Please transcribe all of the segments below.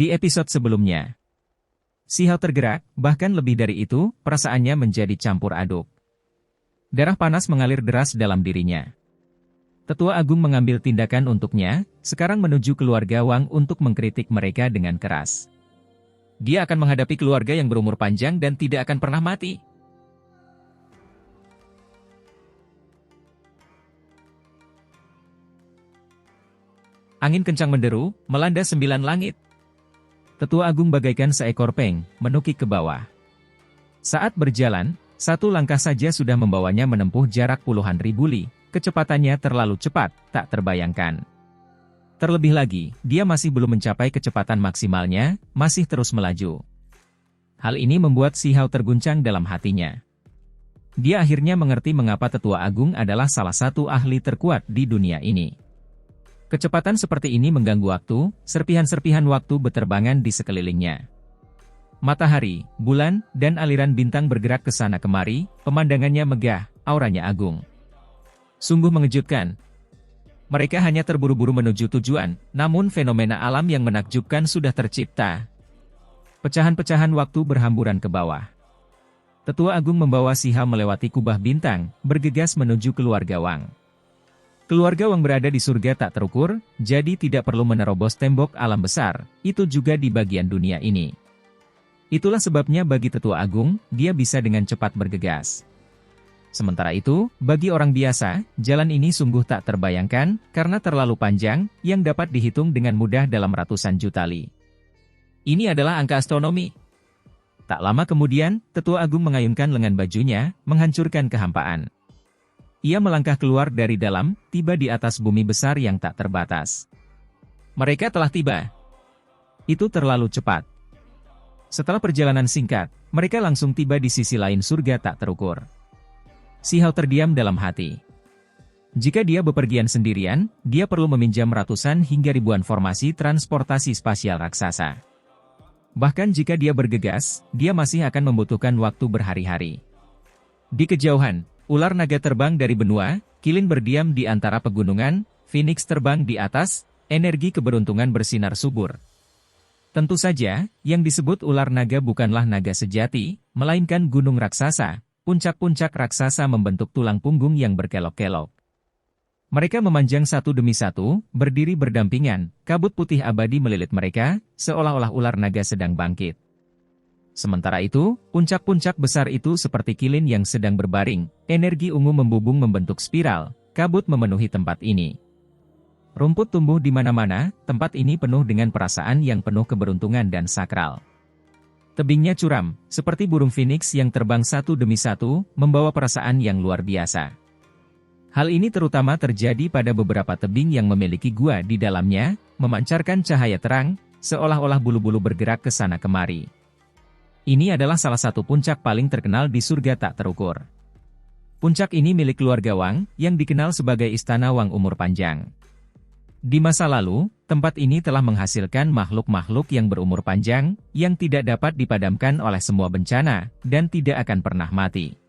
Di episode sebelumnya, Si Hao tergerak, bahkan lebih dari itu, perasaannya menjadi campur aduk. Darah panas mengalir deras dalam dirinya. Tetua Agung mengambil tindakan untuknya, sekarang menuju keluarga Wang untuk mengkritik mereka dengan keras. Dia akan menghadapi keluarga yang berumur panjang dan tidak akan pernah mati. Angin kencang menderu, melanda 9 langit. Tetua Agung bagaikan seekor peng, menukik ke bawah. Saat berjalan, satu langkah saja sudah membawanya menempuh jarak puluhan ribu li. Kecepatannya terlalu cepat, tak terbayangkan. Terlebih lagi, dia masih belum mencapai kecepatan maksimalnya, masih terus melaju. Hal ini membuat Si Hao terguncang dalam hatinya. Dia akhirnya mengerti mengapa Tetua Agung adalah salah satu ahli terkuat di dunia ini. Kecepatan seperti ini mengganggu waktu, serpihan-serpihan waktu berterbangan di sekelilingnya. Matahari, bulan, dan aliran bintang bergerak ke sana kemari, pemandangannya megah, auranya agung. Sungguh mengejutkan. Mereka hanya terburu-buru menuju tujuan, namun fenomena alam yang menakjubkan sudah tercipta. Pecahan-pecahan waktu berhamburan ke bawah. Tetua Agung membawa Si Hao melewati kubah bintang, bergegas menuju keluarga Wang. Keluarga Wang berada di surga tak terukur, jadi tidak perlu menerobos tembok alam besar, itu juga di bagian dunia ini. Itulah sebabnya bagi Tetua Agung, dia bisa dengan cepat bergegas. Sementara itu, bagi orang biasa, jalan ini sungguh tak terbayangkan, karena terlalu panjang, yang dapat dihitung dengan mudah dalam ratusan juta li. Ini adalah angka astronomi. Tak lama kemudian, Tetua Agung mengayunkan lengan bajunya, menghancurkan kehampaan. Ia melangkah keluar dari dalam, tiba di atas bumi besar yang tak terbatas. Mereka telah tiba. Itu terlalu cepat. Setelah perjalanan singkat, mereka langsung tiba di sisi lain surga tak terukur. Si Hao terdiam dalam hati. Jika dia bepergian sendirian, dia perlu meminjam ratusan hingga ribuan formasi transportasi spasial raksasa. Bahkan jika dia bergegas, dia masih akan membutuhkan waktu berhari-hari. Di kejauhan, ular naga terbang dari benua, kilin berdiam di antara pegunungan, Phoenix terbang di atas, energi keberuntungan bersinar subur. Tentu saja, yang disebut ular naga bukanlah naga sejati, melainkan gunung raksasa. Puncak-puncak raksasa membentuk tulang punggung yang berkelok-kelok. Mereka memanjang satu demi satu, berdiri berdampingan, kabut putih abadi melilit mereka, seolah-olah ular naga sedang bangkit. Sementara itu, puncak-puncak besar itu seperti kilin yang sedang berbaring, energi ungu membubung membentuk spiral, kabut memenuhi tempat ini. Rumput tumbuh di mana-mana, tempat ini penuh dengan perasaan yang penuh keberuntungan dan sakral. Tebingnya curam, seperti burung phoenix yang terbang satu demi satu, membawa perasaan yang luar biasa. Hal ini terutama terjadi pada beberapa tebing yang memiliki gua di dalamnya, memancarkan cahaya terang, seolah-olah bulu-bulu bergerak ke sana kemari. Ini adalah salah satu puncak paling terkenal di surga tak terukur. Puncak ini milik keluarga Wang, yang dikenal sebagai Istana Wang Umur Panjang. Di masa lalu, tempat ini telah menghasilkan makhluk-makhluk yang berumur panjang, yang tidak dapat dipadamkan oleh semua bencana, dan tidak akan pernah mati.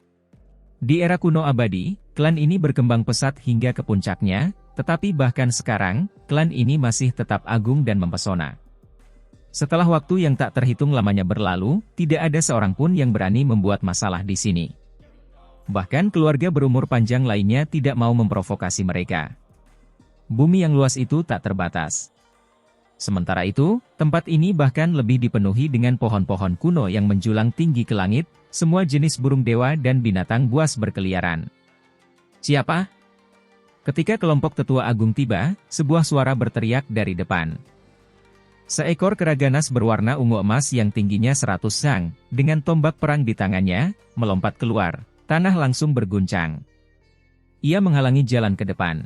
Di era kuno abadi, klan ini berkembang pesat hingga ke puncaknya, tetapi bahkan sekarang, klan ini masih tetap agung dan mempesona. Setelah waktu yang tak terhitung lamanya berlalu, tidak ada seorang pun yang berani membuat masalah di sini. Bahkan keluarga berumur panjang lainnya tidak mau memprovokasi mereka. Bumi yang luas itu tak terbatas. Sementara itu, tempat ini bahkan lebih dipenuhi dengan pohon-pohon kuno yang menjulang tinggi ke langit, semua jenis burung dewa dan binatang buas berkeliaran. Siapa? Ketika kelompok Tetua Agung tiba, sebuah suara berteriak dari depan. Seekor kera ganas berwarna ungu emas yang tingginya 100 sang, dengan tombak perang di tangannya, melompat keluar, tanah langsung berguncang. Ia menghalangi jalan ke depan.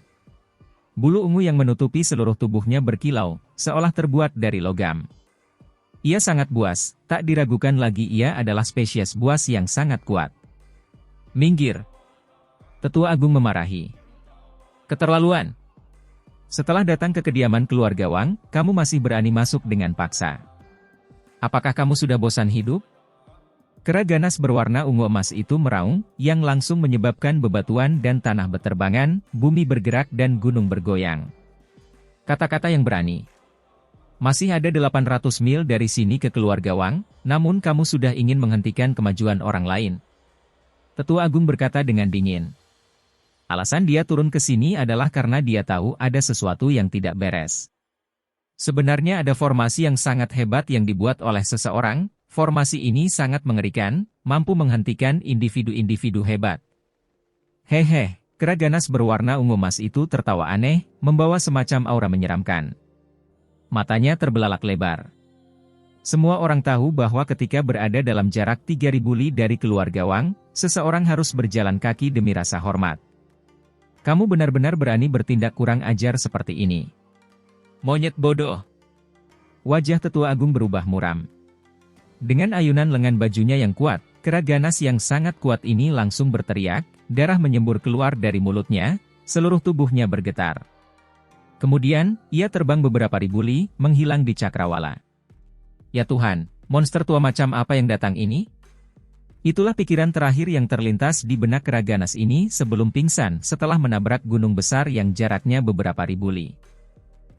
Bulu ungu yang menutupi seluruh tubuhnya berkilau, seolah terbuat dari logam. Ia sangat buas, tak diragukan lagi ia adalah spesies buas yang sangat kuat. Minggir! Tetua Agung memarahi. Keterlaluan! Setelah datang ke kediaman keluarga Wang, kamu masih berani masuk dengan paksa. Apakah kamu sudah bosan hidup? Kera ganas berwarna ungu emas itu meraung, yang langsung menyebabkan bebatuan dan tanah berterbangan, bumi bergerak dan gunung bergoyang. Kata-kata yang berani. Masih ada 800 mil dari sini ke keluarga Wang, namun kamu sudah ingin menghentikan kemajuan orang lain. Tetua Agung berkata dengan dingin. Alasan dia turun ke sini adalah karena dia tahu ada sesuatu yang tidak beres. Sebenarnya ada formasi yang sangat hebat yang dibuat oleh seseorang, formasi ini sangat mengerikan, mampu menghentikan individu-individu hebat. Hehe, kera ganas berwarna ungu emas itu tertawa aneh, membawa semacam aura menyeramkan. Matanya terbelalak lebar. Semua orang tahu bahwa ketika berada dalam jarak 3.000 li dari keluarga Wang, seseorang harus berjalan kaki demi rasa hormat. Kamu benar-benar berani bertindak kurang ajar seperti ini. Monyet bodoh. Wajah Tetua Agung berubah muram. Dengan ayunan lengan bajunya yang kuat, kera ganas yang sangat kuat ini langsung berteriak, darah menyembur keluar dari mulutnya, seluruh tubuhnya bergetar. Kemudian, ia terbang beberapa ribu li, menghilang di cakrawala. Ya Tuhan, monster tua macam apa yang datang ini? Itulah pikiran terakhir yang terlintas di benak kera ganas ini sebelum pingsan setelah menabrak gunung besar yang jaraknya beberapa ribu li.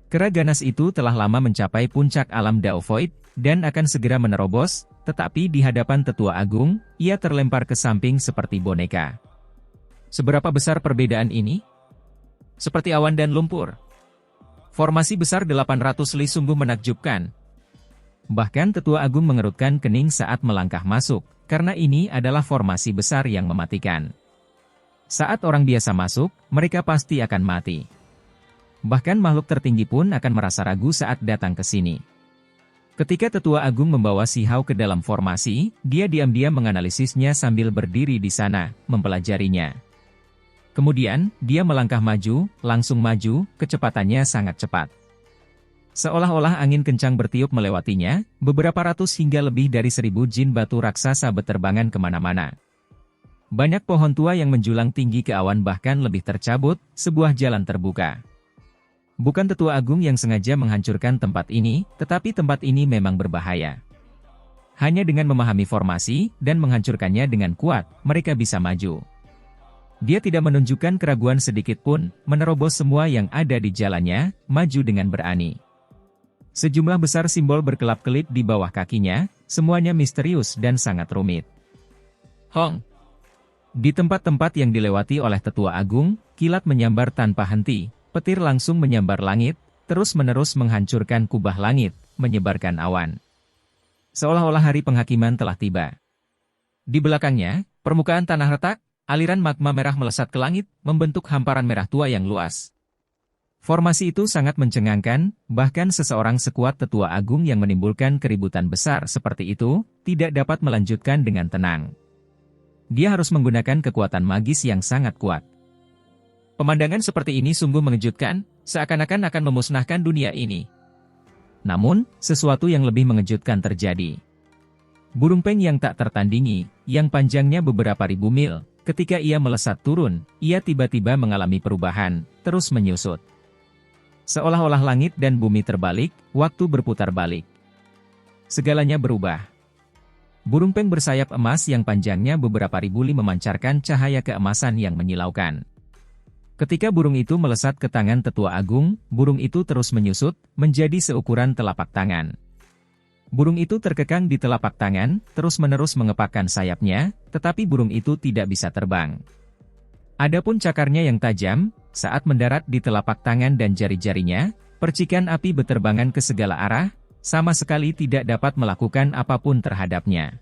Kera ganas itu telah lama mencapai puncak alam Dao Void, dan akan segera menerobos, tetapi di hadapan Tetua Agung, ia terlempar ke samping seperti boneka. Seberapa besar perbedaan ini? Seperti awan dan lumpur. Formasi besar 800 li sungguh menakjubkan. Bahkan Tetua Agung mengerutkan kening saat melangkah masuk, karena ini adalah formasi besar yang mematikan. Saat orang biasa masuk, mereka pasti akan mati. Bahkan makhluk tertinggi pun akan merasa ragu saat datang ke sini. Ketika Tetua Agung membawa si Hao ke dalam formasi, dia diam-diam menganalisisnya sambil berdiri di sana, mempelajarinya. Kemudian, dia melangkah maju, langsung maju, kecepatannya sangat cepat. Seolah-olah angin kencang bertiup melewatinya, beberapa ratus hingga lebih dari 1000 jin batu raksasa berterbangan kemana-mana. Banyak pohon tua yang menjulang tinggi ke awan bahkan lebih tercabut, sebuah jalan terbuka. Bukan Tetua Agung yang sengaja menghancurkan tempat ini, tetapi tempat ini memang berbahaya. Hanya dengan memahami formasi, dan menghancurkannya dengan kuat, mereka bisa maju. Dia tidak menunjukkan keraguan sedikit pun, menerobos semua yang ada di jalannya, maju dengan berani. Sejumlah besar simbol berkelap-kelip di bawah kakinya, semuanya misterius dan sangat rumit. Hong! Di tempat-tempat yang dilewati oleh Tetua Agung, kilat menyambar tanpa henti, petir langsung menyambar langit, terus-menerus menghancurkan kubah langit, menyebarkan awan. Seolah-olah hari penghakiman telah tiba. Di belakangnya, permukaan tanah retak, aliran magma merah melesat ke langit, membentuk hamparan merah tua yang luas. Formasi itu sangat mencengangkan, bahkan seseorang sekuat Tetua Agung yang menimbulkan keributan besar seperti itu, tidak dapat melanjutkan dengan tenang. Dia harus menggunakan kekuatan magis yang sangat kuat. Pemandangan seperti ini sungguh mengejutkan, seakan-akan akan memusnahkan dunia ini. Namun, sesuatu yang lebih mengejutkan terjadi. Burung peng yang tak tertandingi, yang panjangnya beberapa ribu mil, ketika ia melesat turun, ia tiba-tiba mengalami perubahan, terus menyusut. Seolah-olah langit dan bumi terbalik, waktu berputar balik. Segalanya berubah. Burung peng bersayap emas yang panjangnya beberapa ribu li memancarkan cahaya keemasan yang menyilaukan. Ketika burung itu melesat ke tangan Tetua Agung, burung itu terus menyusut, menjadi seukuran telapak tangan. Burung itu terkekang di telapak tangan, terus-menerus mengepakkan sayapnya, tetapi burung itu tidak bisa terbang. Adapun cakarnya yang tajam, saat mendarat di telapak tangan dan jari-jarinya, percikan api beterbangan ke segala arah, sama sekali tidak dapat melakukan apapun terhadapnya.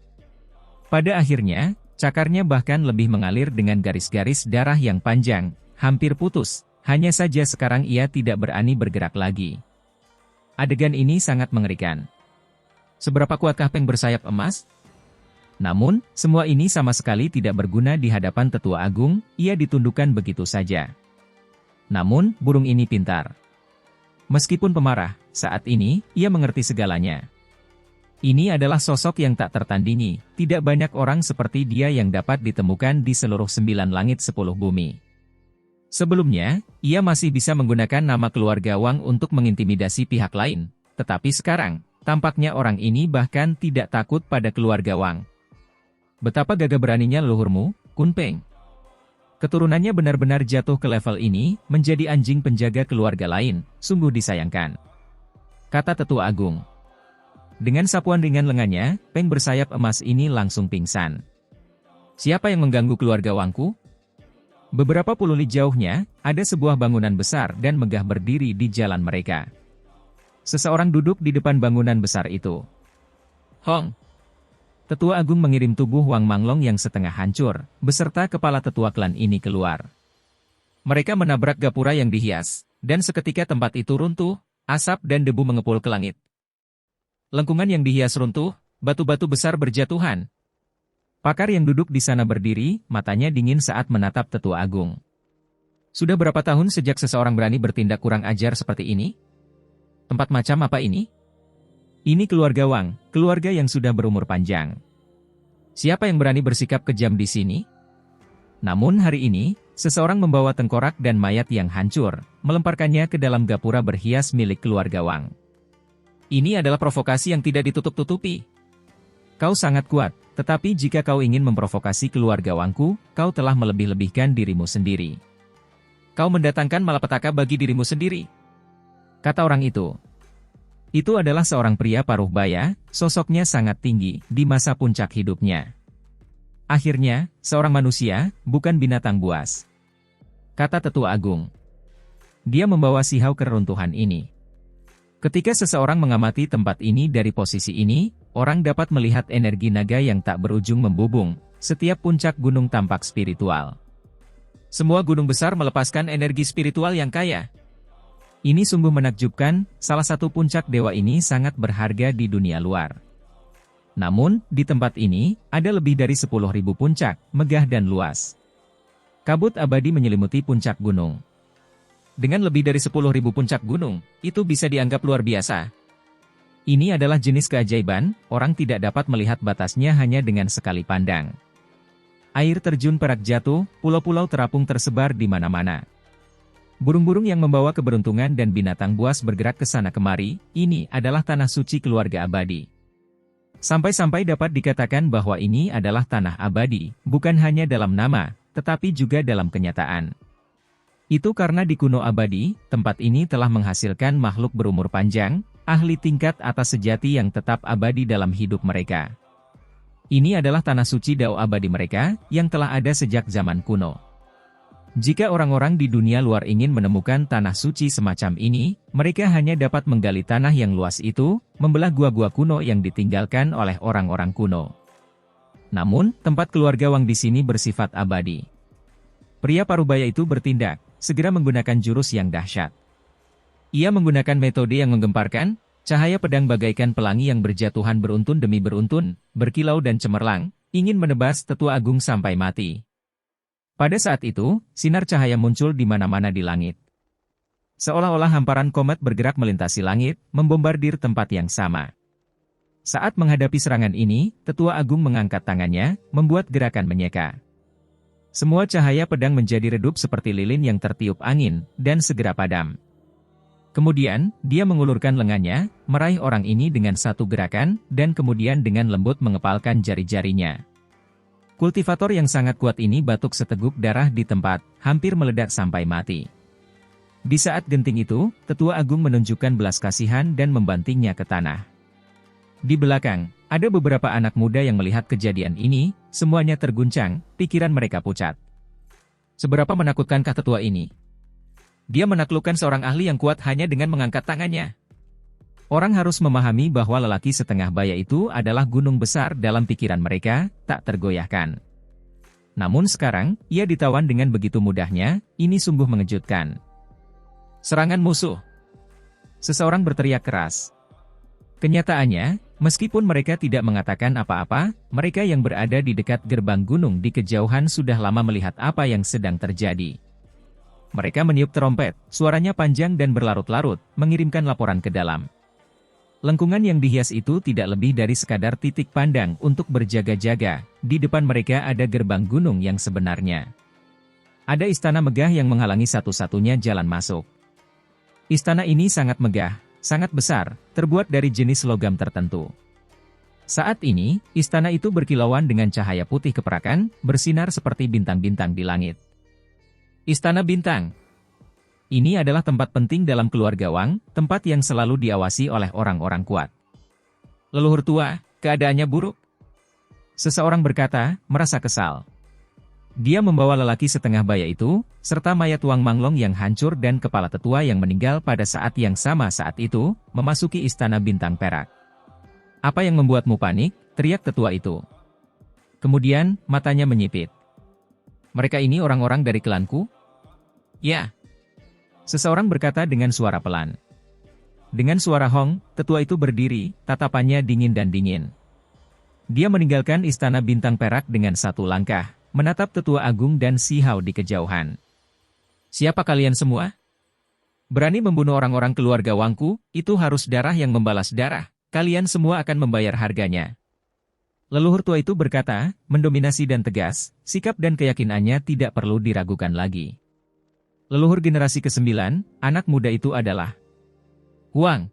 Pada akhirnya, cakarnya bahkan lebih mengalir dengan garis-garis darah yang panjang, hampir putus, hanya saja sekarang ia tidak berani bergerak lagi. Adegan ini sangat mengerikan. Seberapa kuatkah peng bersayap emas? Namun, semua ini sama sekali tidak berguna di hadapan Tetua Agung, ia ditundukkan begitu saja. Namun, burung ini pintar. Meskipun pemarah, saat ini, ia mengerti segalanya. Ini adalah sosok yang tak tertandingi, tidak banyak orang seperti dia yang dapat ditemukan di seluruh 9 langit 10 bumi. Sebelumnya, ia masih bisa menggunakan nama keluarga Wang untuk mengintimidasi pihak lain, tetapi sekarang, tampaknya orang ini bahkan tidak takut pada keluarga Wang. Betapa gagah beraninya leluhurmu, Kun Peng. Keturunannya benar-benar jatuh ke level ini, menjadi anjing penjaga keluarga lain, sungguh disayangkan. kata Tetua Agung. Dengan sapuan ringan lengannya, Peng bersayap emas ini langsung pingsan. Siapa yang mengganggu keluarga Wangku? Beberapa puluh li jauhnya, ada sebuah bangunan besar dan megah berdiri di jalan mereka. Seseorang duduk di depan bangunan besar itu. Hong! Tetua Agung mengirim tubuh Wang Manglong yang setengah hancur, beserta kepala tetua klan ini keluar. Mereka menabrak gapura yang dihias, dan seketika tempat itu runtuh, asap dan debu mengepul ke langit. Lengkungan yang dihias runtuh, batu-batu besar berjatuhan. Pakar yang duduk di sana berdiri, matanya dingin saat menatap Tetua Agung. Sudah berapa tahun sejak seseorang berani bertindak kurang ajar seperti ini? Tempat macam apa ini? Ini keluarga Wang, keluarga yang sudah berumur panjang. Siapa yang berani bersikap kejam di sini? Namun hari ini, seseorang membawa tengkorak dan mayat yang hancur, melemparkannya ke dalam gapura berhias milik keluarga Wang. Ini adalah provokasi yang tidak ditutup-tutupi. Kau sangat kuat, tetapi jika kau ingin memprovokasi keluarga Wangku, kau telah melebih-lebihkan dirimu sendiri. Kau mendatangkan malapetaka bagi dirimu sendiri. Kata orang itu. Itu adalah seorang pria paruh baya, sosoknya sangat tinggi, di masa puncak hidupnya. Akhirnya, seorang manusia, bukan binatang buas. Kata Tetua Agung. Dia membawa sihau keruntuhan ini. Ketika seseorang mengamati tempat ini dari posisi ini, orang dapat melihat energi naga yang tak berujung membubung. Setiap puncak gunung tampak spiritual. Semua gunung besar melepaskan energi spiritual yang kaya. Ini sungguh menakjubkan, salah satu puncak dewa ini sangat berharga di dunia luar. Namun, di tempat ini, ada lebih dari 10.000 puncak, megah dan luas. Kabut abadi menyelimuti puncak gunung. Dengan lebih dari 10.000 puncak gunung, itu bisa dianggap luar biasa. Ini adalah jenis keajaiban, orang tidak dapat melihat batasnya hanya dengan sekali pandang. Air terjun perak jatuh, pulau-pulau terapung tersebar di mana-mana. Burung-burung yang membawa keberuntungan dan binatang buas bergerak ke sana kemari, ini adalah tanah suci keluarga abadi. Sampai-sampai dapat dikatakan bahwa ini adalah tanah abadi, bukan hanya dalam nama, tetapi juga dalam kenyataan. Itu karena di Kuno Abadi, tempat ini telah menghasilkan makhluk berumur panjang, ahli tingkat atas sejati yang tetap abadi dalam hidup mereka. Ini adalah tanah suci Dao abadi mereka, yang telah ada sejak zaman kuno. Jika orang-orang di dunia luar ingin menemukan tanah suci semacam ini, mereka hanya dapat menggali tanah yang luas itu, membelah gua-gua kuno yang ditinggalkan oleh orang-orang kuno. Namun, tempat keluarga Wang di sini bersifat abadi. Pria parubaya itu bertindak, segera menggunakan jurus yang dahsyat. Ia menggunakan metode yang menggemparkan, cahaya pedang bagaikan pelangi yang berjatuhan beruntun demi beruntun, berkilau dan cemerlang, ingin menebas Tetua Agung sampai mati. Pada saat itu, sinar cahaya muncul di mana-mana di langit. Seolah-olah hamparan komet bergerak melintasi langit, membombardir tempat yang sama. Saat menghadapi serangan ini, Tetua Agung mengangkat tangannya, membuat gerakan menyeka. Semua cahaya pedang menjadi redup seperti lilin yang tertiup angin, dan segera padam. Kemudian, dia mengulurkan lengannya, meraih orang ini dengan satu gerakan, dan kemudian dengan lembut mengepalkan jari-jarinya. Kultivator yang sangat kuat ini batuk seteguk darah di tempat, hampir meledak sampai mati. Di saat genting itu, Tetua Agung menunjukkan belas kasihan dan membantingnya ke tanah. Di belakang, ada beberapa anak muda yang melihat kejadian ini, semuanya terguncang, pikiran mereka pucat. Seberapa menakutkankah tetua ini? Dia menaklukkan seorang ahli yang kuat hanya dengan mengangkat tangannya. Orang harus memahami bahwa lelaki setengah baya itu adalah gunung besar dalam pikiran mereka, tak tergoyahkan. Namun sekarang, ia ditawan dengan begitu mudahnya, ini sungguh mengejutkan. Serangan musuh. Seseorang berteriak keras. Kenyataannya, meskipun mereka tidak mengatakan apa-apa, mereka yang berada di dekat gerbang gunung di kejauhan sudah lama melihat apa yang sedang terjadi. Mereka meniup trompet, suaranya panjang dan berlarut-larut, mengirimkan laporan ke dalam. Lengkungan yang dihias itu tidak lebih dari sekadar titik pandang untuk berjaga-jaga, di depan mereka ada gerbang gunung yang sebenarnya. Ada istana megah yang menghalangi satu-satunya jalan masuk. Istana ini sangat megah, sangat besar, terbuat dari jenis logam tertentu. Saat ini, istana itu berkilauan dengan cahaya putih keperakan, bersinar seperti bintang-bintang di langit. Istana Bintang. Ini adalah tempat penting dalam keluarga Wang, tempat yang selalu diawasi oleh orang-orang kuat. Leluhur tua, keadaannya buruk. Seseorang berkata, merasa kesal. Dia membawa lelaki setengah baya itu, serta mayat Wang Manglong yang hancur dan kepala tetua yang meninggal pada saat yang sama saat itu, memasuki istana bintang perak. "Apa yang membuatmu panik?" teriak tetua itu. Kemudian, matanya menyipit. "Mereka ini orang-orang dari klanku?" "Ya." Seseorang berkata dengan suara pelan. Dengan suara Hong, tetua itu berdiri, tatapannya dingin dan dingin. Dia meninggalkan istana bintang perak dengan satu langkah, menatap tetua agung dan Si Hao di kejauhan. "Siapa kalian semua? Berani membunuh orang-orang keluarga Wangku, itu harus darah yang membalas darah. Kalian semua akan membayar harganya." Leluhur tua itu berkata, mendominasi dan tegas, sikap dan keyakinannya tidak perlu diragukan lagi. Leluhur generasi ke-9, anak muda itu adalah Huang.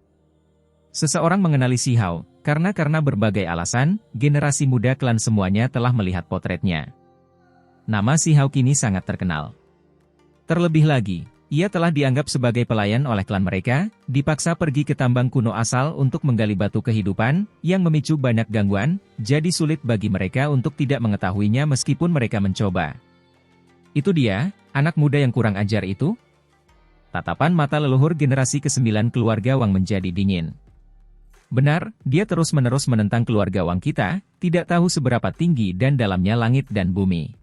Seseorang mengenali Si Hao, karena berbagai alasan, generasi muda klan semuanya telah melihat potretnya. Nama Si Hao kini sangat terkenal. Terlebih lagi, ia telah dianggap sebagai pelayan oleh klan mereka, dipaksa pergi ke tambang kuno asal untuk menggali batu kehidupan, yang memicu banyak gangguan, jadi sulit bagi mereka untuk tidak mengetahuinya meskipun mereka mencoba. "Itu dia, anak muda yang kurang ajar itu?" Tatapan mata leluhur generasi ke-9 keluarga Wang menjadi dingin. "Benar, dia terus-menerus menentang keluarga Wang kita, tidak tahu seberapa tinggi dan dalamnya langit dan bumi."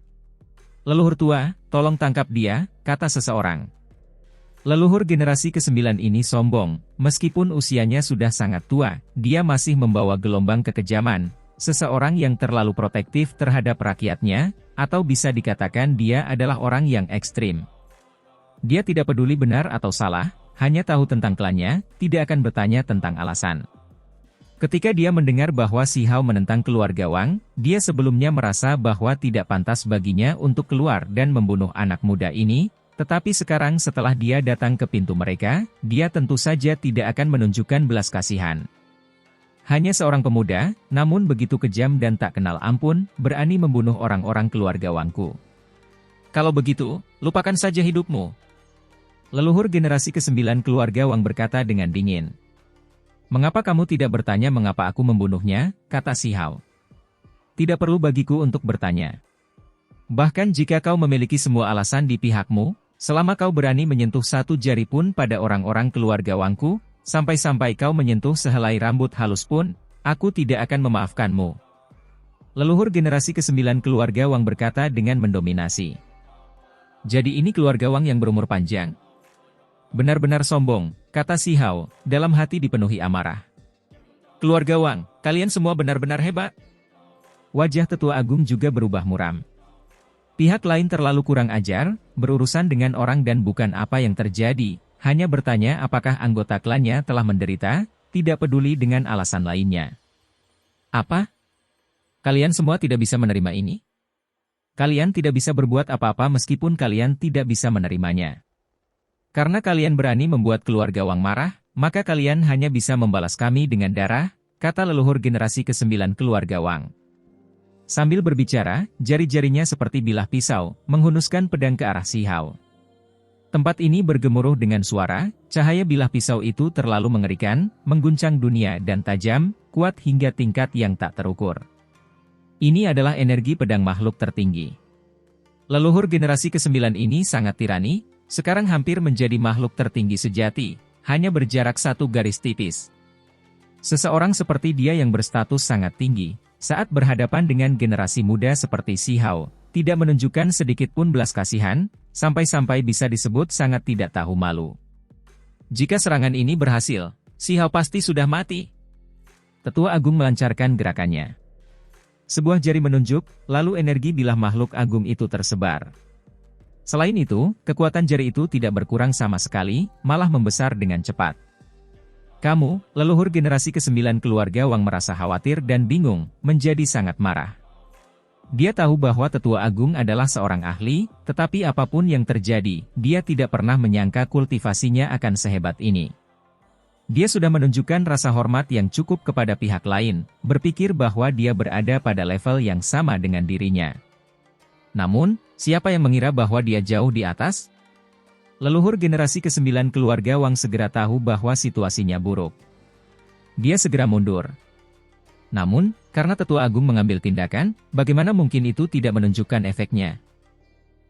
"Leluhur tua, tolong tangkap dia," kata seseorang. Leluhur generasi ke-9 ini sombong, meskipun usianya sudah sangat tua, dia masih membawa gelombang kekejaman, seseorang yang terlalu protektif terhadap rakyatnya, atau bisa dikatakan dia adalah orang yang ekstrim. Dia tidak peduli benar atau salah, hanya tahu tentang klannya, tidak akan bertanya tentang alasan. Ketika dia mendengar bahwa Si Hao menentang keluarga Wang, dia sebelumnya merasa bahwa tidak pantas baginya untuk keluar dan membunuh anak muda ini, tetapi sekarang setelah dia datang ke pintu mereka, dia tentu saja tidak akan menunjukkan belas kasihan. Hanya seorang pemuda, namun begitu kejam dan tak kenal ampun, berani membunuh orang-orang keluarga Wangku. "Kalau begitu, lupakan saja hidupmu." Leluhur generasi ke-9 keluarga Wang berkata dengan dingin. "Mengapa kamu tidak bertanya mengapa aku membunuhnya?" kata Si Hao. "Tidak perlu bagiku untuk bertanya. Bahkan jika kau memiliki semua alasan di pihakmu, selama kau berani menyentuh satu jari pun pada orang-orang keluarga Wangku, sampai-sampai kau menyentuh sehelai rambut halus pun, aku tidak akan memaafkanmu." Leluhur generasi ke-9 keluarga Wang berkata dengan mendominasi. "Jadi ini keluarga Wang yang berumur panjang? Benar-benar sombong," kata Si Hao, dalam hati dipenuhi amarah. "Keluarga Wang, kalian semua benar-benar hebat." Wajah tetua agung juga berubah muram. Pihak lain terlalu kurang ajar, berurusan dengan orang dan bukan apa yang terjadi, hanya bertanya apakah anggota klannya telah menderita, tidak peduli dengan alasan lainnya. "Apa? Kalian semua tidak bisa menerima ini? Kalian tidak bisa berbuat apa-apa meskipun kalian tidak bisa menerimanya. Karena kalian berani membuat keluarga Wang marah, maka kalian hanya bisa membalas kami dengan darah," kata leluhur generasi ke-9 keluarga Wang. Sambil berbicara, jari-jarinya seperti bilah pisau, menghunuskan pedang ke arah Si Hao. Tempat ini bergemuruh dengan suara, cahaya bilah pisau itu terlalu mengerikan, mengguncang dunia dan tajam, kuat hingga tingkat yang tak terukur. Ini adalah energi pedang makhluk tertinggi. Leluhur generasi ke-9 ini sangat tirani, sekarang hampir menjadi makhluk tertinggi sejati, hanya berjarak satu garis tipis. Seseorang seperti dia yang berstatus sangat tinggi, saat berhadapan dengan generasi muda seperti Si Hao, tidak menunjukkan sedikit pun belas kasihan, sampai-sampai bisa disebut sangat tidak tahu malu. Jika serangan ini berhasil, Si Hao pasti sudah mati. Tetua Agung melancarkan gerakannya. Sebuah jari menunjuk, lalu energi bilah makhluk agung itu tersebar. Selain itu, kekuatan jari itu tidak berkurang sama sekali, malah membesar dengan cepat. Kamu, leluhur generasi ke-9 keluarga Wang merasa khawatir dan bingung, menjadi sangat marah. Dia tahu bahwa Tetua Agung adalah seorang ahli, tetapi apapun yang terjadi, dia tidak pernah menyangka kultivasinya akan sehebat ini. Dia sudah menunjukkan rasa hormat yang cukup kepada pihak lain, berpikir bahwa dia berada pada level yang sama dengan dirinya. Namun, siapa yang mengira bahwa dia jauh di atas? Leluhur generasi ke-9 keluarga Wang segera tahu bahwa situasinya buruk. Dia segera mundur. Namun, karena Tetua Agung mengambil tindakan, bagaimana mungkin itu tidak menunjukkan efeknya?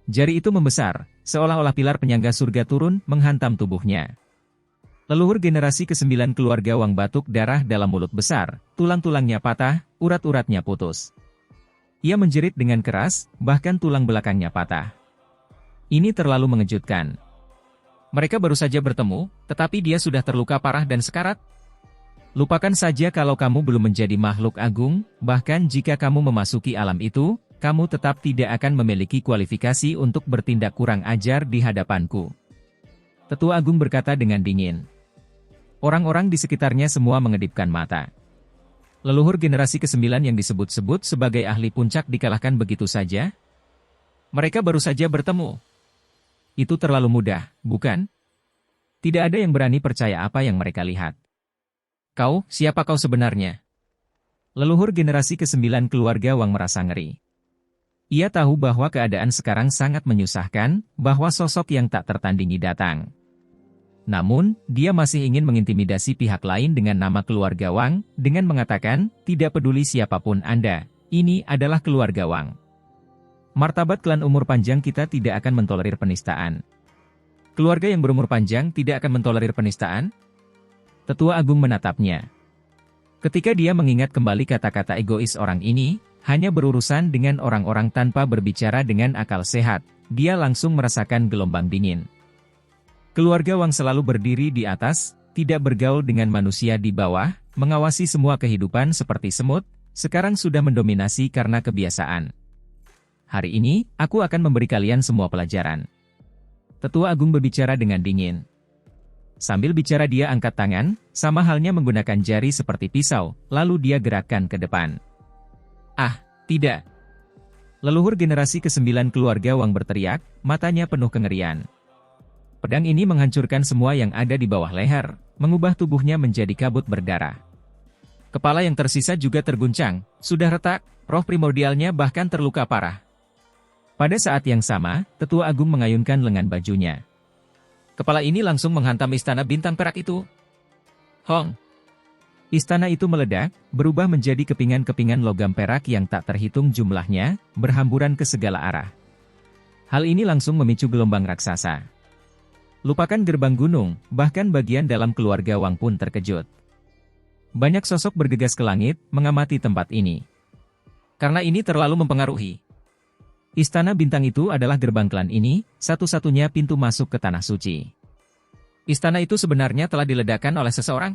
Jari itu membesar, seolah-olah pilar penyangga surga turun menghantam tubuhnya. Leluhur generasi ke-9 keluarga Wang batuk darah dalam mulut besar, tulang-tulangnya patah, urat-uratnya putus. Ia menjerit dengan keras, bahkan tulang belakangnya patah. Ini terlalu mengejutkan. Mereka baru saja bertemu, tetapi dia sudah terluka parah dan sekarat. Lupakan saja kalau kamu belum menjadi makhluk agung, bahkan jika kamu memasuki alam itu, kamu tetap tidak akan memiliki kualifikasi untuk bertindak kurang ajar di hadapanku. Tetua Agung berkata dengan dingin. Orang-orang di sekitarnya semua mengedipkan mata. Leluhur generasi ke-9 yang disebut-sebut sebagai ahli puncak dikalahkan begitu saja? Mereka baru saja bertemu. Itu terlalu mudah, bukan? Tidak ada yang berani percaya apa yang mereka lihat. Siapa kau sebenarnya? Leluhur generasi ke-9 keluarga Wang merasa ngeri. Ia tahu bahwa keadaan sekarang sangat menyusahkan, bahwa sosok yang tak tertandingi datang. Namun, dia masih ingin mengintimidasi pihak lain dengan nama keluarga Wang, dengan mengatakan, tidak peduli siapapun Anda, ini adalah keluarga Wang. Martabat klan umur panjang kita tidak akan mentolerir penistaan. Keluarga yang berumur panjang tidak akan mentolerir penistaan? Tetua Agung menatapnya. Ketika dia mengingat kembali kata-kata egois orang ini, hanya berurusan dengan orang-orang tanpa berbicara dengan akal sehat, dia langsung merasakan gelombang dingin. Keluarga Wang selalu berdiri di atas, tidak bergaul dengan manusia di bawah, mengawasi semua kehidupan seperti semut, sekarang sudah mendominasi karena kebiasaan. Hari ini, aku akan memberi kalian semua pelajaran. Tetua Agung berbicara dengan dingin. Sambil bicara dia angkat tangan, sama halnya menggunakan jari seperti pisau, lalu dia gerakkan ke depan. Tidak. Leluhur generasi ke-9 keluarga Wang berteriak, matanya penuh kengerian. Pedang ini menghancurkan semua yang ada di bawah leher, mengubah tubuhnya menjadi kabut berdarah. Kepala yang tersisa juga terguncang, sudah retak, roh primordialnya bahkan terluka parah. Pada saat yang sama, Tetua Agung mengayunkan lengan bajunya. Kepala ini langsung menghantam istana bintang perak itu. Hong! Istana itu meledak, berubah menjadi kepingan-kepingan logam perak yang tak terhitung jumlahnya, berhamburan ke segala arah. Hal ini langsung memicu gelombang raksasa. Lupakan gerbang gunung, bahkan bagian dalam keluarga Wang pun terkejut. Banyak sosok bergegas ke langit, mengamati tempat ini. Karena ini terlalu mempengaruhi. Istana bintang itu adalah gerbang klan ini, satu-satunya pintu masuk ke Tanah Suci. Istana itu sebenarnya telah diledakkan oleh seseorang.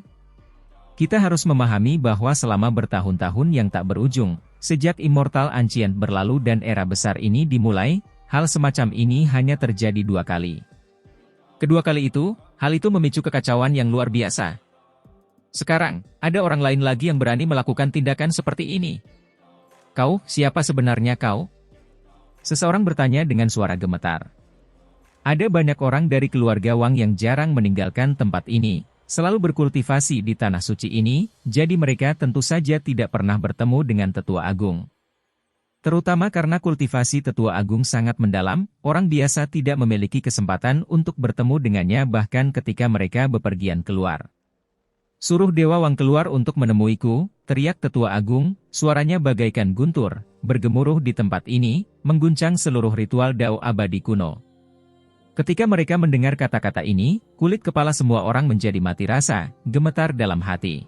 Kita harus memahami bahwa selama bertahun-tahun yang tak berujung, sejak Immortal Ancient berlalu dan era besar ini dimulai, hal semacam ini hanya terjadi 2 kali. Kedua kali itu, hal itu memicu kekacauan yang luar biasa. Sekarang, ada orang lain lagi yang berani melakukan tindakan seperti ini. Siapa sebenarnya kau? Seseorang bertanya dengan suara gemetar. Ada banyak orang dari keluarga Wang yang jarang meninggalkan tempat ini, selalu berkultivasi di Tanah Suci ini, jadi mereka tentu saja tidak pernah bertemu dengan Tetua Agung. Terutama karena kultivasi Tetua Agung sangat mendalam, orang biasa tidak memiliki kesempatan untuk bertemu dengannya bahkan ketika mereka bepergian keluar. Suruh Dewa Wang keluar untuk menemuiku, teriak Tetua Agung, suaranya bagaikan guntur, bergemuruh di tempat ini, mengguncang seluruh ritual Dao abadi kuno. Ketika mereka mendengar kata-kata ini, kulit kepala semua orang menjadi mati rasa, gemetar dalam hati.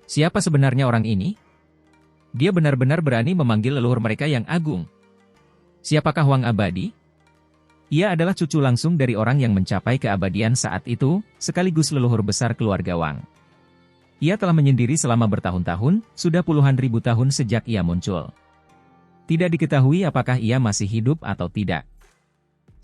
Siapa sebenarnya orang ini? Dia benar-benar berani memanggil leluhur mereka yang agung. Siapakah Wang Abadi? Ia adalah cucu langsung dari orang yang mencapai keabadian saat itu, sekaligus leluhur besar keluarga Wang. Ia telah menyendiri selama bertahun-tahun, sudah puluhan ribu tahun sejak ia muncul. Tidak diketahui apakah ia masih hidup atau tidak.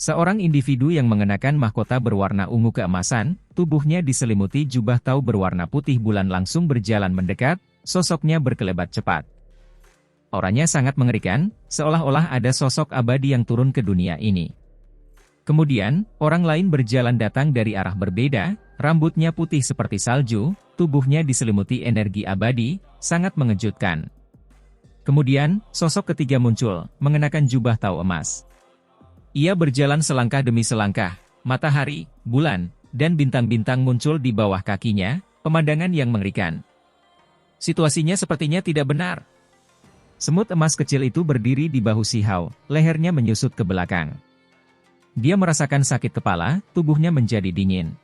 Seorang individu yang mengenakan mahkota berwarna ungu keemasan, tubuhnya diselimuti jubah tau berwarna putih bulan langsung berjalan mendekat, sosoknya berkelebat cepat. Auranya sangat mengerikan, seolah-olah ada sosok abadi yang turun ke dunia ini. Kemudian, orang lain berjalan datang dari arah berbeda, rambutnya putih seperti salju, tubuhnya diselimuti energi abadi, sangat mengejutkan. Kemudian, sosok ketiga muncul, mengenakan jubah tau emas. Ia berjalan selangkah demi selangkah, matahari, bulan, dan bintang-bintang muncul di bawah kakinya, pemandangan yang mengerikan. Situasinya sepertinya tidak benar. Semut emas kecil itu berdiri di bahu Si Hao, lehernya menyusut ke belakang. Dia merasakan sakit kepala, tubuhnya menjadi dingin.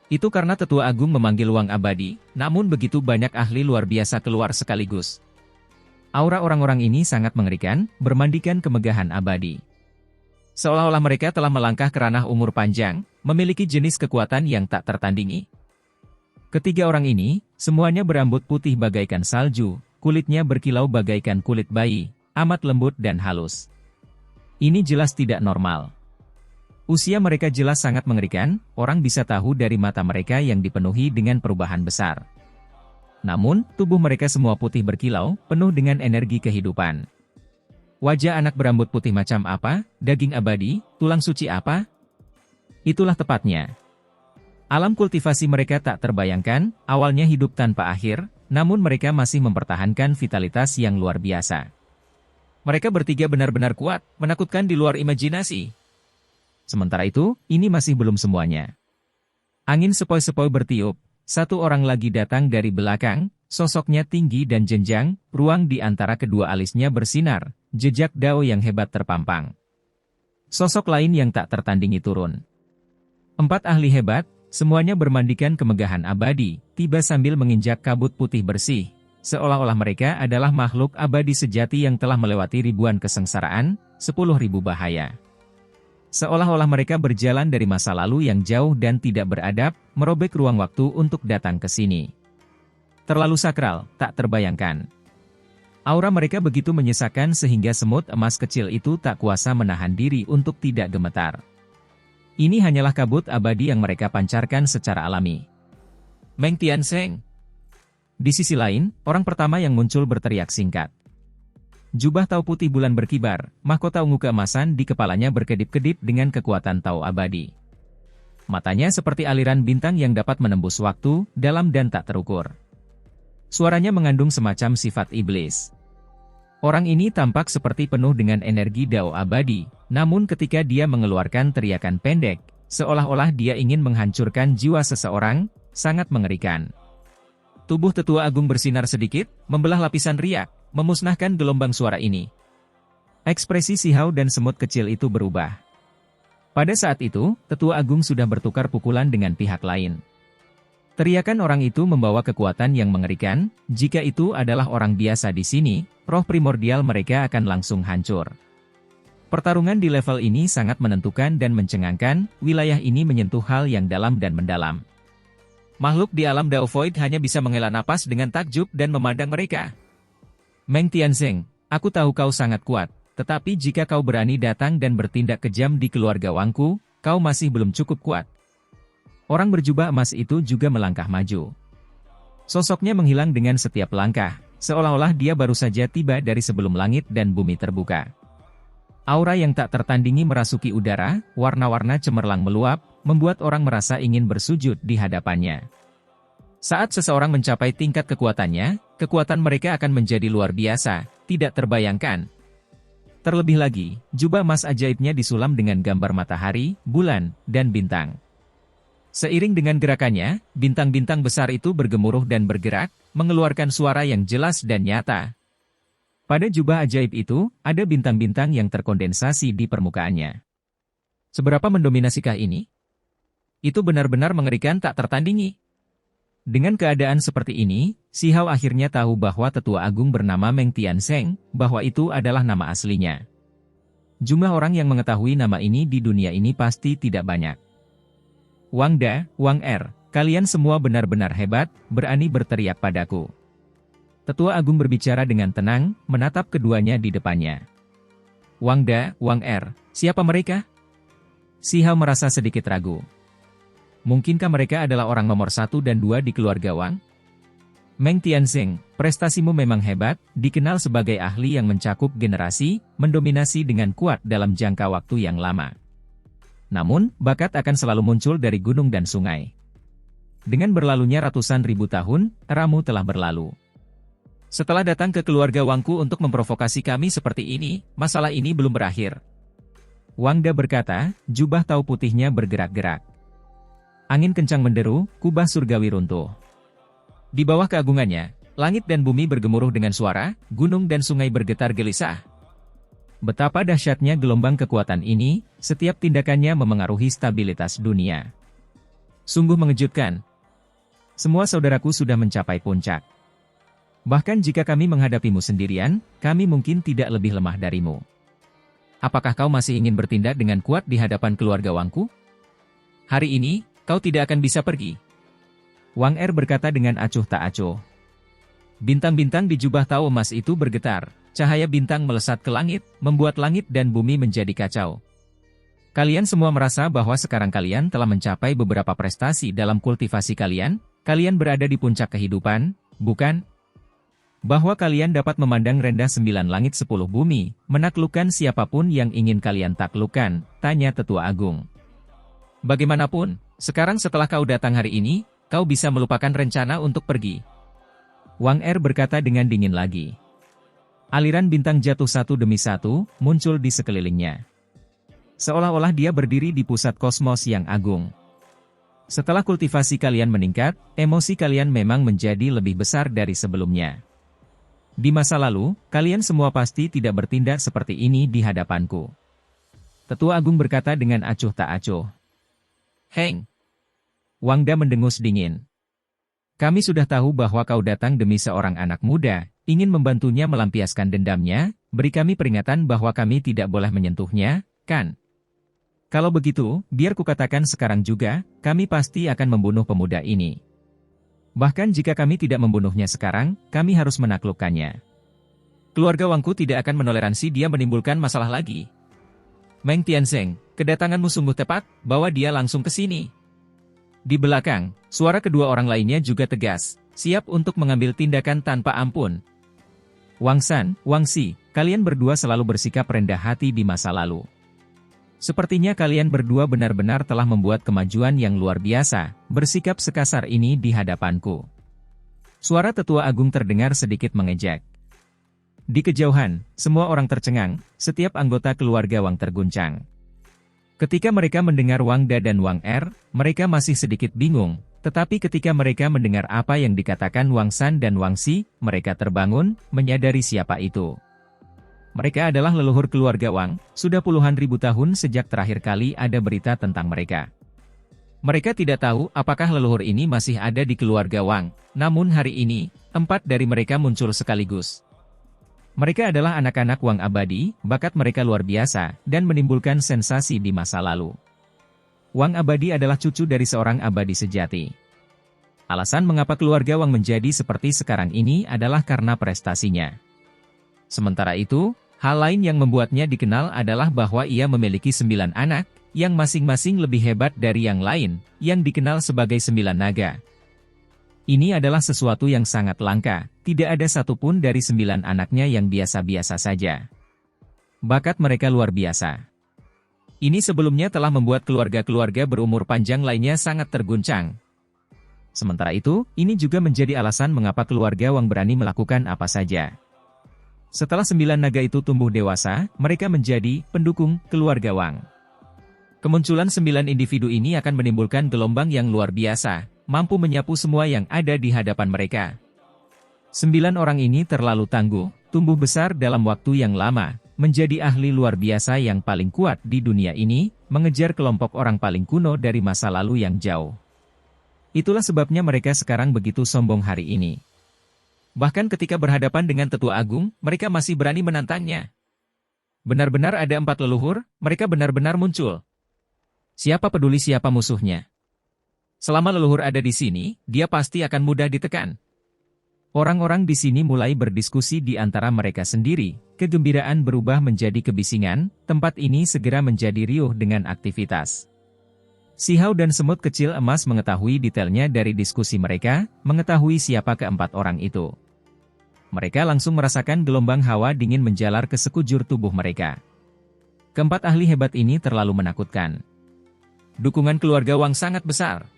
Itu karena Tetua Agung memanggil uang abadi, namun begitu banyak ahli luar biasa keluar sekaligus. Aura orang-orang ini sangat mengerikan, bermandikan kemegahan abadi. Seolah-olah mereka telah melangkah ke ranah umur panjang, memiliki jenis kekuatan yang tak tertandingi. Ketiga orang ini, semuanya berambut putih bagaikan salju, kulitnya berkilau bagaikan kulit bayi, amat lembut dan halus. Ini jelas tidak normal. Usia mereka jelas sangat mengerikan, orang bisa tahu dari mata mereka yang dipenuhi dengan perubahan besar. Namun, tubuh mereka semua putih berkilau, penuh dengan energi kehidupan. Wajah anak berambut putih macam apa, daging abadi, tulang suci apa? Itulah tepatnya. Alam kultivasi mereka tak terbayangkan, awalnya hidup tanpa akhir, namun mereka masih mempertahankan vitalitas yang luar biasa. Mereka bertiga benar-benar kuat, menakutkan di luar imajinasi. Sementara itu, ini masih belum semuanya. Angin sepoi-sepoi bertiup, satu orang lagi datang dari belakang, sosoknya tinggi dan jenjang, ruang di antara kedua alisnya bersinar, jejak dao yang hebat terpampang. Sosok lain yang tak tertandingi turun. 4 ahli hebat, semuanya bermandikan kemegahan abadi, tiba sambil menginjak kabut putih bersih, seolah-olah mereka adalah makhluk abadi sejati yang telah melewati ribuan kesengsaraan, 10.000 bahaya. Seolah-olah mereka berjalan dari masa lalu yang jauh dan tidak beradab, merobek ruang waktu untuk datang ke sini. Terlalu sakral, tak terbayangkan. Aura mereka begitu menyesakan sehingga semut emas kecil itu tak kuasa menahan diri untuk tidak gemetar. Ini hanyalah kabut abadi yang mereka pancarkan secara alami. Meng Tianzeng. Di sisi lain, orang pertama yang muncul berteriak singkat. Jubah Tau putih bulan berkibar, mahkota ungu keemasan di kepalanya berkedip-kedip dengan kekuatan Tau abadi. Matanya seperti aliran bintang yang dapat menembus waktu, dalam dan tak terukur. Suaranya mengandung semacam sifat iblis. Orang ini tampak seperti penuh dengan energi Dao abadi, namun ketika dia mengeluarkan teriakan pendek, seolah-olah dia ingin menghancurkan jiwa seseorang, sangat mengerikan. Tubuh Tetua Agung bersinar sedikit, membelah lapisan riak, memusnahkan gelombang suara ini. Ekspresi Si Hao dan semut kecil itu berubah. Pada saat itu, Tetua Agung sudah bertukar pukulan dengan pihak lain. Teriakan orang itu membawa kekuatan yang mengerikan, jika itu adalah orang biasa di sini, roh primordial mereka akan langsung hancur. Pertarungan di level ini sangat menentukan dan mencengangkan, wilayah ini menyentuh hal yang dalam dan mendalam. Makhluk di alam Dao Void hanya bisa menghela napas dengan takjub dan memandang mereka. Meng Tianzeng, aku tahu kau sangat kuat, tetapi jika kau berani datang dan bertindak kejam di keluarga Wangku, kau masih belum cukup kuat. Orang berjubah emas itu juga melangkah maju. Sosoknya menghilang dengan setiap langkah, seolah-olah dia baru saja tiba dari sebelum langit dan bumi terbuka. Aura yang tak tertandingi merasuki udara, warna-warna cemerlang meluap, membuat orang merasa ingin bersujud di hadapannya. Saat seseorang mencapai tingkat kekuatannya, kekuatan mereka akan menjadi luar biasa, tidak terbayangkan. Terlebih lagi, jubah emas ajaibnya disulam dengan gambar matahari, bulan, dan bintang. Seiring dengan gerakannya, bintang-bintang besar itu bergemuruh dan bergerak, mengeluarkan suara yang jelas dan nyata. Pada jubah ajaib itu, ada bintang-bintang yang terkondensasi di permukaannya. Seberapa mendominasikah ini? Itu benar-benar mengerikan tak tertandingi. Dengan keadaan seperti ini, Si Hao akhirnya tahu bahwa Tetua Agung bernama Meng Tianzeng, bahwa itu adalah nama aslinya. Jumlah orang yang mengetahui nama ini di dunia ini pasti tidak banyak. Wang Da, Wang Er, kalian semua benar-benar hebat, berani berteriak padaku. Tetua Agung berbicara dengan tenang, menatap keduanya di depannya. Wang Da, Wang Er, siapa mereka? Si Hao merasa sedikit ragu. Mungkinkah mereka adalah orang nomor 1 dan 2 di keluarga Wang? Meng Tianzeng, prestasimu memang hebat, dikenal sebagai ahli yang mencakup generasi, mendominasi dengan kuat dalam jangka waktu yang lama. Namun, bakat akan selalu muncul dari gunung dan sungai. Dengan berlalunya ratusan ribu tahun, eramu telah berlalu. Setelah datang ke keluarga Wangku untuk memprovokasi kami seperti ini, masalah ini belum berakhir. Wang Da berkata, jubah tau putihnya bergerak-gerak. Angin kencang menderu, kubah surgawi runtuh. Di bawah keagungannya, langit dan bumi bergemuruh dengan suara, gunung dan sungai bergetar gelisah. Betapa dahsyatnya gelombang kekuatan ini, setiap tindakannya memengaruhi stabilitas dunia. Sungguh mengejutkan. Semua saudaraku sudah mencapai puncak. Bahkan jika kami menghadapimu sendirian, kami mungkin tidak lebih lemah darimu. Apakah kau masih ingin bertindak dengan kuat di hadapan keluarga Wangku? Hari ini, kau tidak akan bisa pergi. Wang Er berkata dengan acuh tak acuh. Bintang-bintang di jubah tau emas itu bergetar, cahaya bintang melesat ke langit, membuat langit dan bumi menjadi kacau. Kalian semua merasa bahwa sekarang kalian telah mencapai beberapa prestasi dalam kultivasi kalian berada di puncak kehidupan, bukan? Bahwa kalian dapat memandang rendah 9 langit 10 bumi, menaklukkan siapapun yang ingin kalian taklukkan, tanya Tetua Agung. Bagaimanapun, sekarang setelah kau datang hari ini, kau bisa melupakan rencana untuk pergi. Wang Er berkata dengan dingin lagi. Aliran bintang jatuh satu demi satu, muncul di sekelilingnya. Seolah-olah dia berdiri di pusat kosmos yang agung. Setelah kultivasi kalian meningkat, emosi kalian memang menjadi lebih besar dari sebelumnya. Di masa lalu, kalian semua pasti tidak bertindak seperti ini di hadapanku. Tetua Agung berkata dengan acuh tak acuh. Heng! Wang Da mendengus dingin. Kami sudah tahu bahwa kau datang demi seorang anak muda, ingin membantunya melampiaskan dendamnya, beri kami peringatan bahwa kami tidak boleh menyentuhnya, kan? Kalau begitu, biar kukatakan sekarang juga, kami pasti akan membunuh pemuda ini. Bahkan jika kami tidak membunuhnya sekarang, kami harus menaklukkannya. Keluarga Wangku tidak akan menoleransi dia menimbulkan masalah lagi. Meng Tianzeng, kedatanganmu sungguh tepat, bawa dia langsung ke sini. Di belakang, suara kedua orang lainnya juga tegas, siap untuk mengambil tindakan tanpa ampun. Wang San, Wang Si, kalian berdua selalu bersikap rendah hati di masa lalu. Sepertinya kalian berdua benar-benar telah membuat kemajuan yang luar biasa, bersikap sekasar ini di hadapanku. Suara Tetua Agung terdengar sedikit mengejek. Di kejauhan, semua orang tercengang, setiap anggota keluarga Wang terguncang. Ketika mereka mendengar Wang Da dan Wang Er, mereka masih sedikit bingung, tetapi ketika mereka mendengar apa yang dikatakan Wang San dan Wang Si, mereka terbangun, menyadari siapa itu. Mereka adalah leluhur keluarga Wang, sudah puluhan ribu tahun sejak terakhir kali ada berita tentang mereka. Mereka tidak tahu apakah leluhur ini masih ada di keluarga Wang, namun hari ini, 4 dari mereka muncul sekaligus. Mereka adalah anak-anak Wang abadi, bakat mereka luar biasa, dan menimbulkan sensasi di masa lalu. Wang abadi adalah cucu dari seorang abadi sejati. Alasan mengapa keluarga Wang menjadi seperti sekarang ini adalah karena prestasinya. Sementara itu, hal lain yang membuatnya dikenal adalah bahwa ia memiliki 9 anak, yang masing-masing lebih hebat dari yang lain, yang dikenal sebagai 9 naga. Ini adalah sesuatu yang sangat langka, tidak ada satupun dari 9 anaknya yang biasa-biasa saja. Bakat mereka luar biasa. Ini sebelumnya telah membuat keluarga-keluarga berumur panjang lainnya sangat terguncang. Sementara itu, ini juga menjadi alasan mengapa keluarga Wang berani melakukan apa saja. Setelah 9 naga itu tumbuh dewasa, mereka menjadi pendukung keluarga Wang. Kemunculan 9 individu ini akan menimbulkan gelombang yang luar biasa, mampu menyapu semua yang ada di hadapan mereka. 9 orang ini terlalu tangguh, tumbuh besar dalam waktu yang lama, menjadi ahli luar biasa yang paling kuat di dunia ini, mengejar kelompok orang paling kuno dari masa lalu yang jauh. Itulah sebabnya mereka sekarang begitu sombong hari ini. Bahkan ketika berhadapan dengan Tetua Agung, mereka masih berani menantangnya. Benar-benar ada 4 leluhur, mereka benar-benar muncul. Siapa peduli siapa musuhnya? Selama leluhur ada di sini, dia pasti akan mudah ditekan. Orang-orang di sini mulai berdiskusi di antara mereka sendiri, kegembiraan berubah menjadi kebisingan, tempat ini segera menjadi riuh dengan aktivitas. Sihau dan semut kecil emas mengetahui detailnya dari diskusi mereka, mengetahui siapa keempat orang itu. Mereka langsung merasakan gelombang hawa dingin menjalar ke sekujur tubuh mereka. Keempat ahli hebat ini terlalu menakutkan. Dukungan keluarga Wang sangat besar.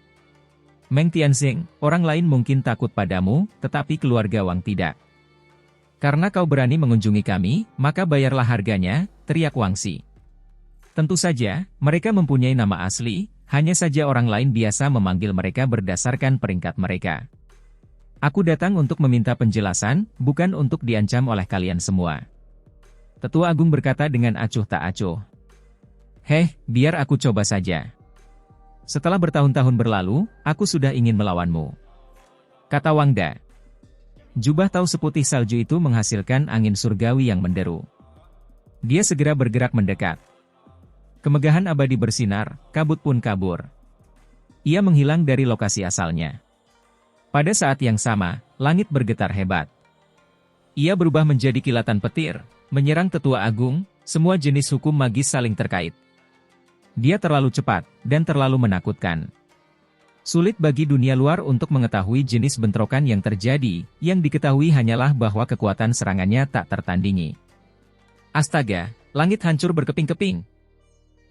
Meng Tianzeng, orang lain mungkin takut padamu, tetapi keluarga Wang tidak. Karena kau berani mengunjungi kami, maka bayarlah harganya, teriak Wang Si. Tentu saja, mereka mempunyai nama asli, hanya saja orang lain biasa memanggil mereka berdasarkan peringkat mereka. Aku datang untuk meminta penjelasan, bukan untuk diancam oleh kalian semua. Tetua Agung berkata dengan acuh tak acuh. Heh, biar aku coba saja. Setelah bertahun-tahun berlalu, aku sudah ingin melawanmu. Kata Wangda. Jubah tau seputih salju itu menghasilkan angin surgawi yang menderu. Dia segera bergerak mendekat. Kemegahan abadi bersinar, kabut pun kabur. Ia menghilang dari lokasi asalnya. Pada saat yang sama, langit bergetar hebat. Ia berubah menjadi kilatan petir, menyerang Tetua Agung, semua jenis hukum magis saling terkait. Dia terlalu cepat, dan terlalu menakutkan. Sulit bagi dunia luar untuk mengetahui jenis bentrokan yang terjadi, yang diketahui hanyalah bahwa kekuatan serangannya tak tertandingi. Astaga, langit hancur berkeping-keping.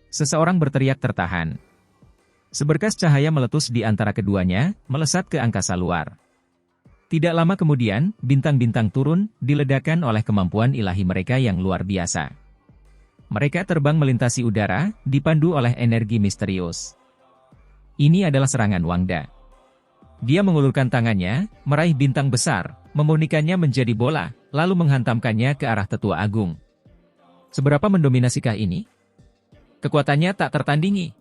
Seseorang berteriak tertahan. Seberkas cahaya meletus di antara keduanya, melesat ke angkasa luar. Tidak lama kemudian, bintang-bintang turun, diledakkan oleh kemampuan ilahi mereka yang luar biasa. Mereka terbang melintasi udara, dipandu oleh energi misterius. Ini adalah serangan Wangda. Dia mengulurkan tangannya, meraih bintang besar, memurnikannya menjadi bola, lalu menghantamkannya ke arah Tetua Agung. Seberapa mendominasikah ini? Kekuatannya tak tertandingi.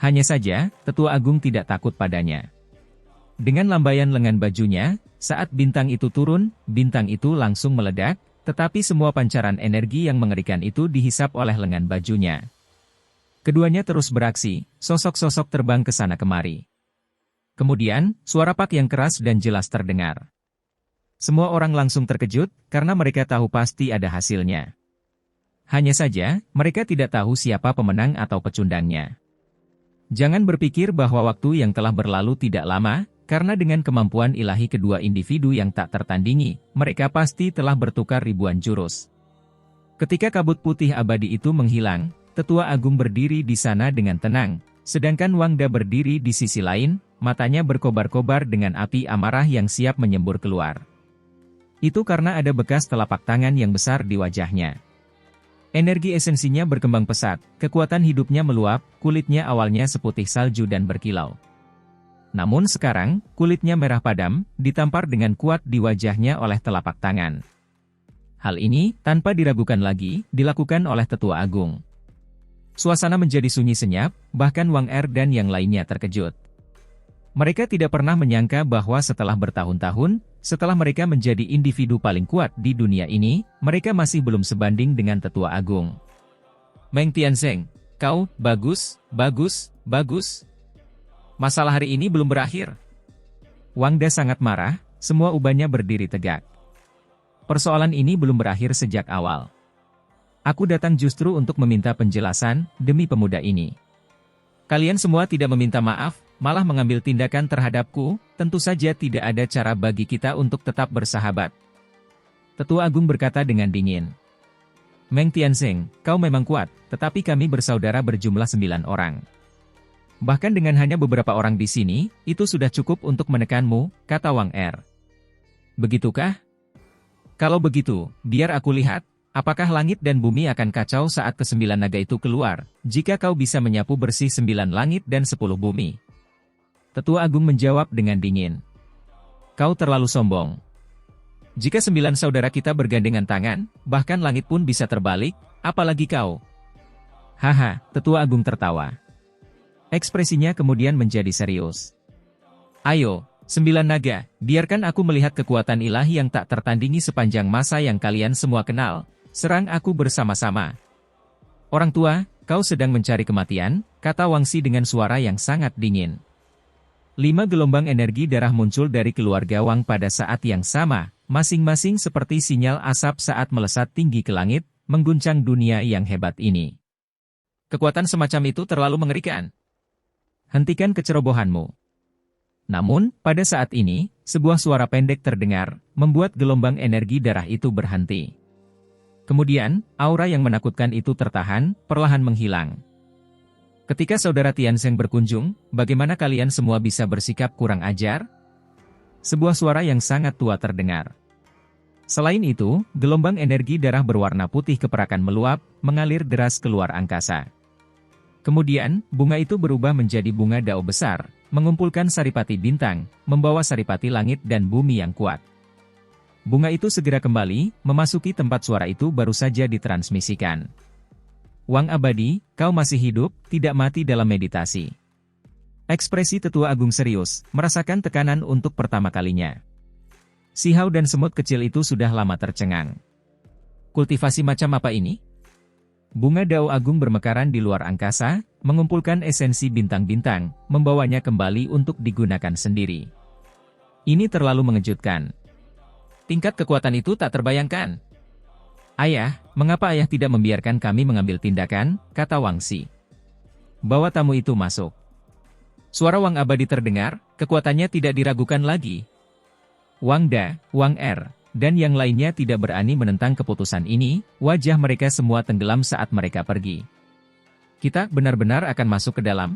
Hanya saja, Tetua Agung tidak takut padanya. Dengan lambaian lengan bajunya, saat bintang itu turun, bintang itu langsung meledak, tetapi semua pancaran energi yang mengerikan itu dihisap oleh lengan bajunya. Keduanya terus beraksi, sosok-sosok terbang ke sana kemari. Kemudian, suara pak yang keras dan jelas terdengar. Semua orang langsung terkejut, karena mereka tahu pasti ada hasilnya. Hanya saja, mereka tidak tahu siapa pemenang atau pecundangnya. Jangan berpikir bahwa waktu yang telah berlalu tidak lama, karena dengan kemampuan ilahi kedua individu yang tak tertandingi, mereka pasti telah bertukar ribuan jurus. Ketika kabut putih abadi itu menghilang, Tetua Agung berdiri di sana dengan tenang, sedangkan Wangda berdiri di sisi lain, matanya berkobar-kobar dengan api amarah yang siap menyembur keluar. Itu karena ada bekas telapak tangan yang besar di wajahnya. Energi esensinya berkembang pesat, kekuatan hidupnya meluap, kulitnya awalnya seputih salju dan berkilau. Namun sekarang, kulitnya merah padam, ditampar dengan kuat di wajahnya oleh telapak tangan. Hal ini, tanpa diragukan lagi, dilakukan oleh Tetua Agung. Suasana menjadi sunyi senyap, bahkan Wang Er dan yang lainnya terkejut. Mereka tidak pernah menyangka bahwa setelah bertahun-tahun, setelah mereka menjadi individu paling kuat di dunia ini, mereka masih belum sebanding dengan Tetua Agung. Meng Tianzeng, kau, bagus, bagus, bagus. Masalah hari ini belum berakhir. Wangda sangat marah, semua ubannya berdiri tegak. Persoalan ini belum berakhir sejak awal. Aku datang justru untuk meminta penjelasan, demi pemuda ini. Kalian semua tidak meminta maaf, malah mengambil tindakan terhadapku, tentu saja tidak ada cara bagi kita untuk tetap bersahabat. Tetua Agung berkata dengan dingin. Meng Tianzeng, kau memang kuat, tetapi kami bersaudara berjumlah 9 orang. Bahkan dengan hanya beberapa orang di sini, itu sudah cukup untuk menekanmu, kata Wang Er. Begitukah? Kalau begitu, biar aku lihat, apakah langit dan bumi akan kacau saat ke-9 naga itu keluar, jika kau bisa menyapu bersih 9 langit dan 10 bumi. Tetua Agung menjawab dengan dingin. Kau terlalu sombong. Jika 9 saudara kita bergandengan tangan, bahkan langit pun bisa terbalik, apalagi kau. Haha, Tetua Agung tertawa. Ekspresinya kemudian menjadi serius. Ayo, 9 naga, biarkan aku melihat kekuatan ilahi yang tak tertandingi sepanjang masa yang kalian semua kenal. Serang aku bersama-sama. Orang tua, kau sedang mencari kematian, kata Wangsi dengan suara yang sangat dingin. 5 gelombang energi darah muncul dari keluarga Wang pada saat yang sama, masing-masing seperti sinyal asap saat melesat tinggi ke langit, mengguncang dunia yang hebat ini. Kekuatan semacam itu terlalu mengerikan. Hentikan kecerobohanmu. Namun, pada saat ini, sebuah suara pendek terdengar, membuat gelombang energi darah itu berhenti. Kemudian, aura yang menakutkan itu tertahan, perlahan menghilang. Ketika saudara Tianzeng berkunjung, bagaimana kalian semua bisa bersikap kurang ajar? Sebuah suara yang sangat tua terdengar. Selain itu, gelombang energi darah berwarna putih keperakan meluap, mengalir deras keluar angkasa. Kemudian, bunga itu berubah menjadi bunga dao besar, mengumpulkan saripati bintang, membawa saripati langit dan bumi yang kuat. Bunga itu segera kembali, memasuki tempat suara itu baru saja ditransmisikan. Wang Abadi, kau masih hidup, tidak mati dalam meditasi. Ekspresi Tetua Agung serius, merasakan tekanan untuk pertama kalinya. Sihau dan semut kecil itu sudah lama tercengang. Kultivasi macam apa ini? Bunga dao agung bermekaran di luar angkasa, mengumpulkan esensi bintang-bintang, membawanya kembali untuk digunakan sendiri. Ini terlalu mengejutkan. Tingkat kekuatan itu tak terbayangkan. Ayah, mengapa ayah tidak membiarkan kami mengambil tindakan, kata Wangsi. Bawa tamu itu masuk. Suara Wang Abadi terdengar, kekuatannya tidak diragukan lagi. Wang Da, Wang Er, dan yang lainnya tidak berani menentang keputusan ini, wajah mereka semua tenggelam saat mereka pergi. Kita benar-benar akan masuk ke dalam?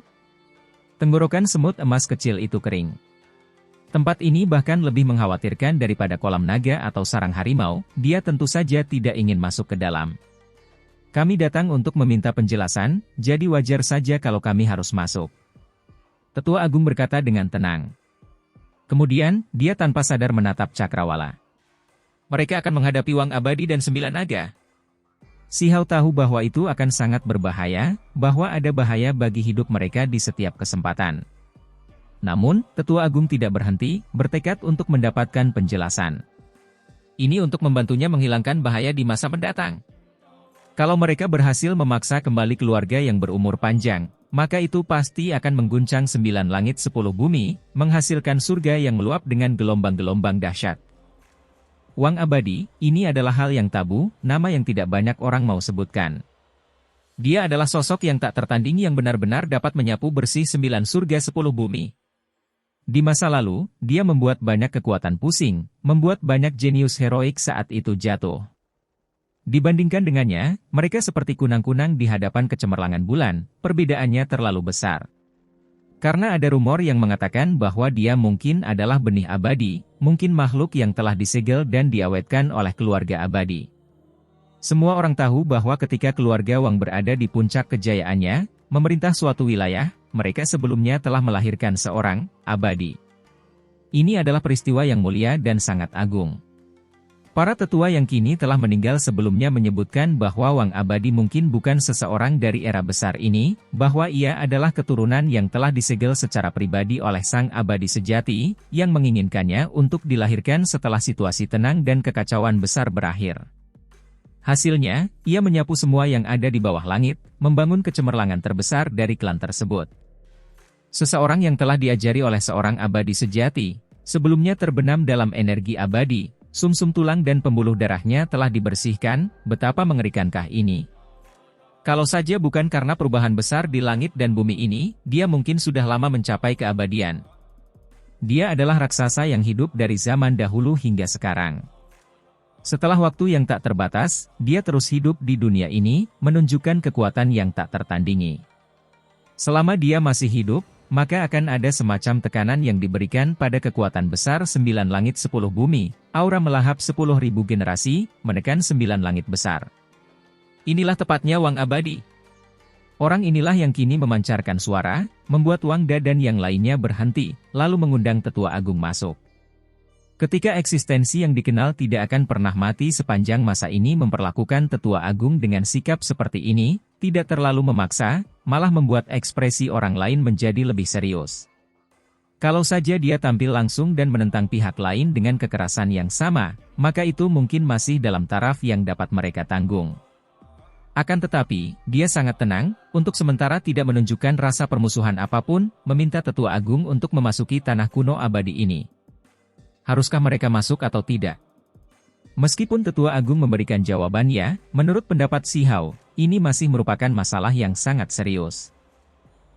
Tenggorokan semut emas kecil itu kering. Tempat ini bahkan lebih mengkhawatirkan daripada kolam naga atau sarang harimau, dia tentu saja tidak ingin masuk ke dalam. Kami datang untuk meminta penjelasan, jadi wajar saja kalau kami harus masuk. Tetua Agung berkata dengan tenang. Kemudian, dia tanpa sadar menatap Cakrawala. Mereka akan menghadapi Wang Abadi dan 9 naga. Sihau tahu bahwa itu akan sangat berbahaya, bahwa ada bahaya bagi hidup mereka di setiap kesempatan. Namun, Tetua Agung tidak berhenti, bertekad untuk mendapatkan penjelasan. Ini untuk membantunya menghilangkan bahaya di masa mendatang. Kalau mereka berhasil memaksa kembali keluarga yang berumur panjang, maka itu pasti akan mengguncang 9 langit 10 bumi, menghasilkan surga yang meluap dengan gelombang-gelombang dahsyat. Wang Abadi, ini adalah hal yang tabu, nama yang tidak banyak orang mau sebutkan. Dia adalah sosok yang tak tertandingi yang benar-benar dapat menyapu bersih 9 surga 10 bumi. Di masa lalu, dia membuat banyak kekuatan pusing, membuat banyak jenius heroik saat itu jatuh. Dibandingkan dengannya, mereka seperti kunang-kunang di hadapan kecemerlangan bulan, perbedaannya terlalu besar. Karena ada rumor yang mengatakan bahwa dia mungkin adalah benih abadi, mungkin makhluk yang telah disegel dan diawetkan oleh keluarga abadi. Semua orang tahu bahwa ketika keluarga Wang berada di puncak kejayaannya, memerintah suatu wilayah, mereka sebelumnya telah melahirkan seorang abadi. Ini adalah peristiwa yang mulia dan sangat agung. Para tetua yang kini telah meninggal sebelumnya menyebutkan bahwa Wang Abadi mungkin bukan seseorang dari era besar ini, bahwa ia adalah keturunan yang telah disegel secara pribadi oleh sang abadi sejati, yang menginginkannya untuk dilahirkan setelah situasi tenang dan kekacauan besar berakhir. Hasilnya, ia menyapu semua yang ada di bawah langit, membangun kecemerlangan terbesar dari klan tersebut. Seseorang yang telah diajari oleh seorang abadi sejati, sebelumnya terbenam dalam energi abadi, sumsum tulang dan pembuluh darahnya telah dibersihkan, betapa mengerikankah ini. Kalau saja bukan karena perubahan besar di langit dan bumi ini, dia mungkin sudah lama mencapai keabadian. Dia adalah raksasa yang hidup dari zaman dahulu hingga sekarang. Setelah waktu yang tak terbatas, dia terus hidup di dunia ini, menunjukkan kekuatan yang tak tertandingi. Selama dia masih hidup, maka akan ada semacam tekanan yang diberikan pada kekuatan besar 9 langit 10 bumi, aura melahap 10.000 generasi, menekan 9 langit besar. Inilah tepatnya Wang Abadi. Orang inilah yang kini memancarkan suara, membuat Wang Da dan yang lainnya berhenti, lalu mengundang Tetua Agung masuk. Ketika eksistensi yang dikenal tidak akan pernah mati sepanjang masa ini memperlakukan Tetua Agung dengan sikap seperti ini, tidak terlalu memaksa, malah membuat ekspresi orang lain menjadi lebih serius. Kalau saja dia tampil langsung dan menentang pihak lain dengan kekerasan yang sama, maka itu mungkin masih dalam taraf yang dapat mereka tanggung. Akan tetapi, dia sangat tenang, untuk sementara tidak menunjukkan rasa permusuhan apapun, meminta Tetua Agung untuk memasuki tanah kuno abadi ini. Haruskah mereka masuk atau tidak? Meskipun Tetua Agung memberikan jawabannya, menurut pendapat Sihau, ini masih merupakan masalah yang sangat serius.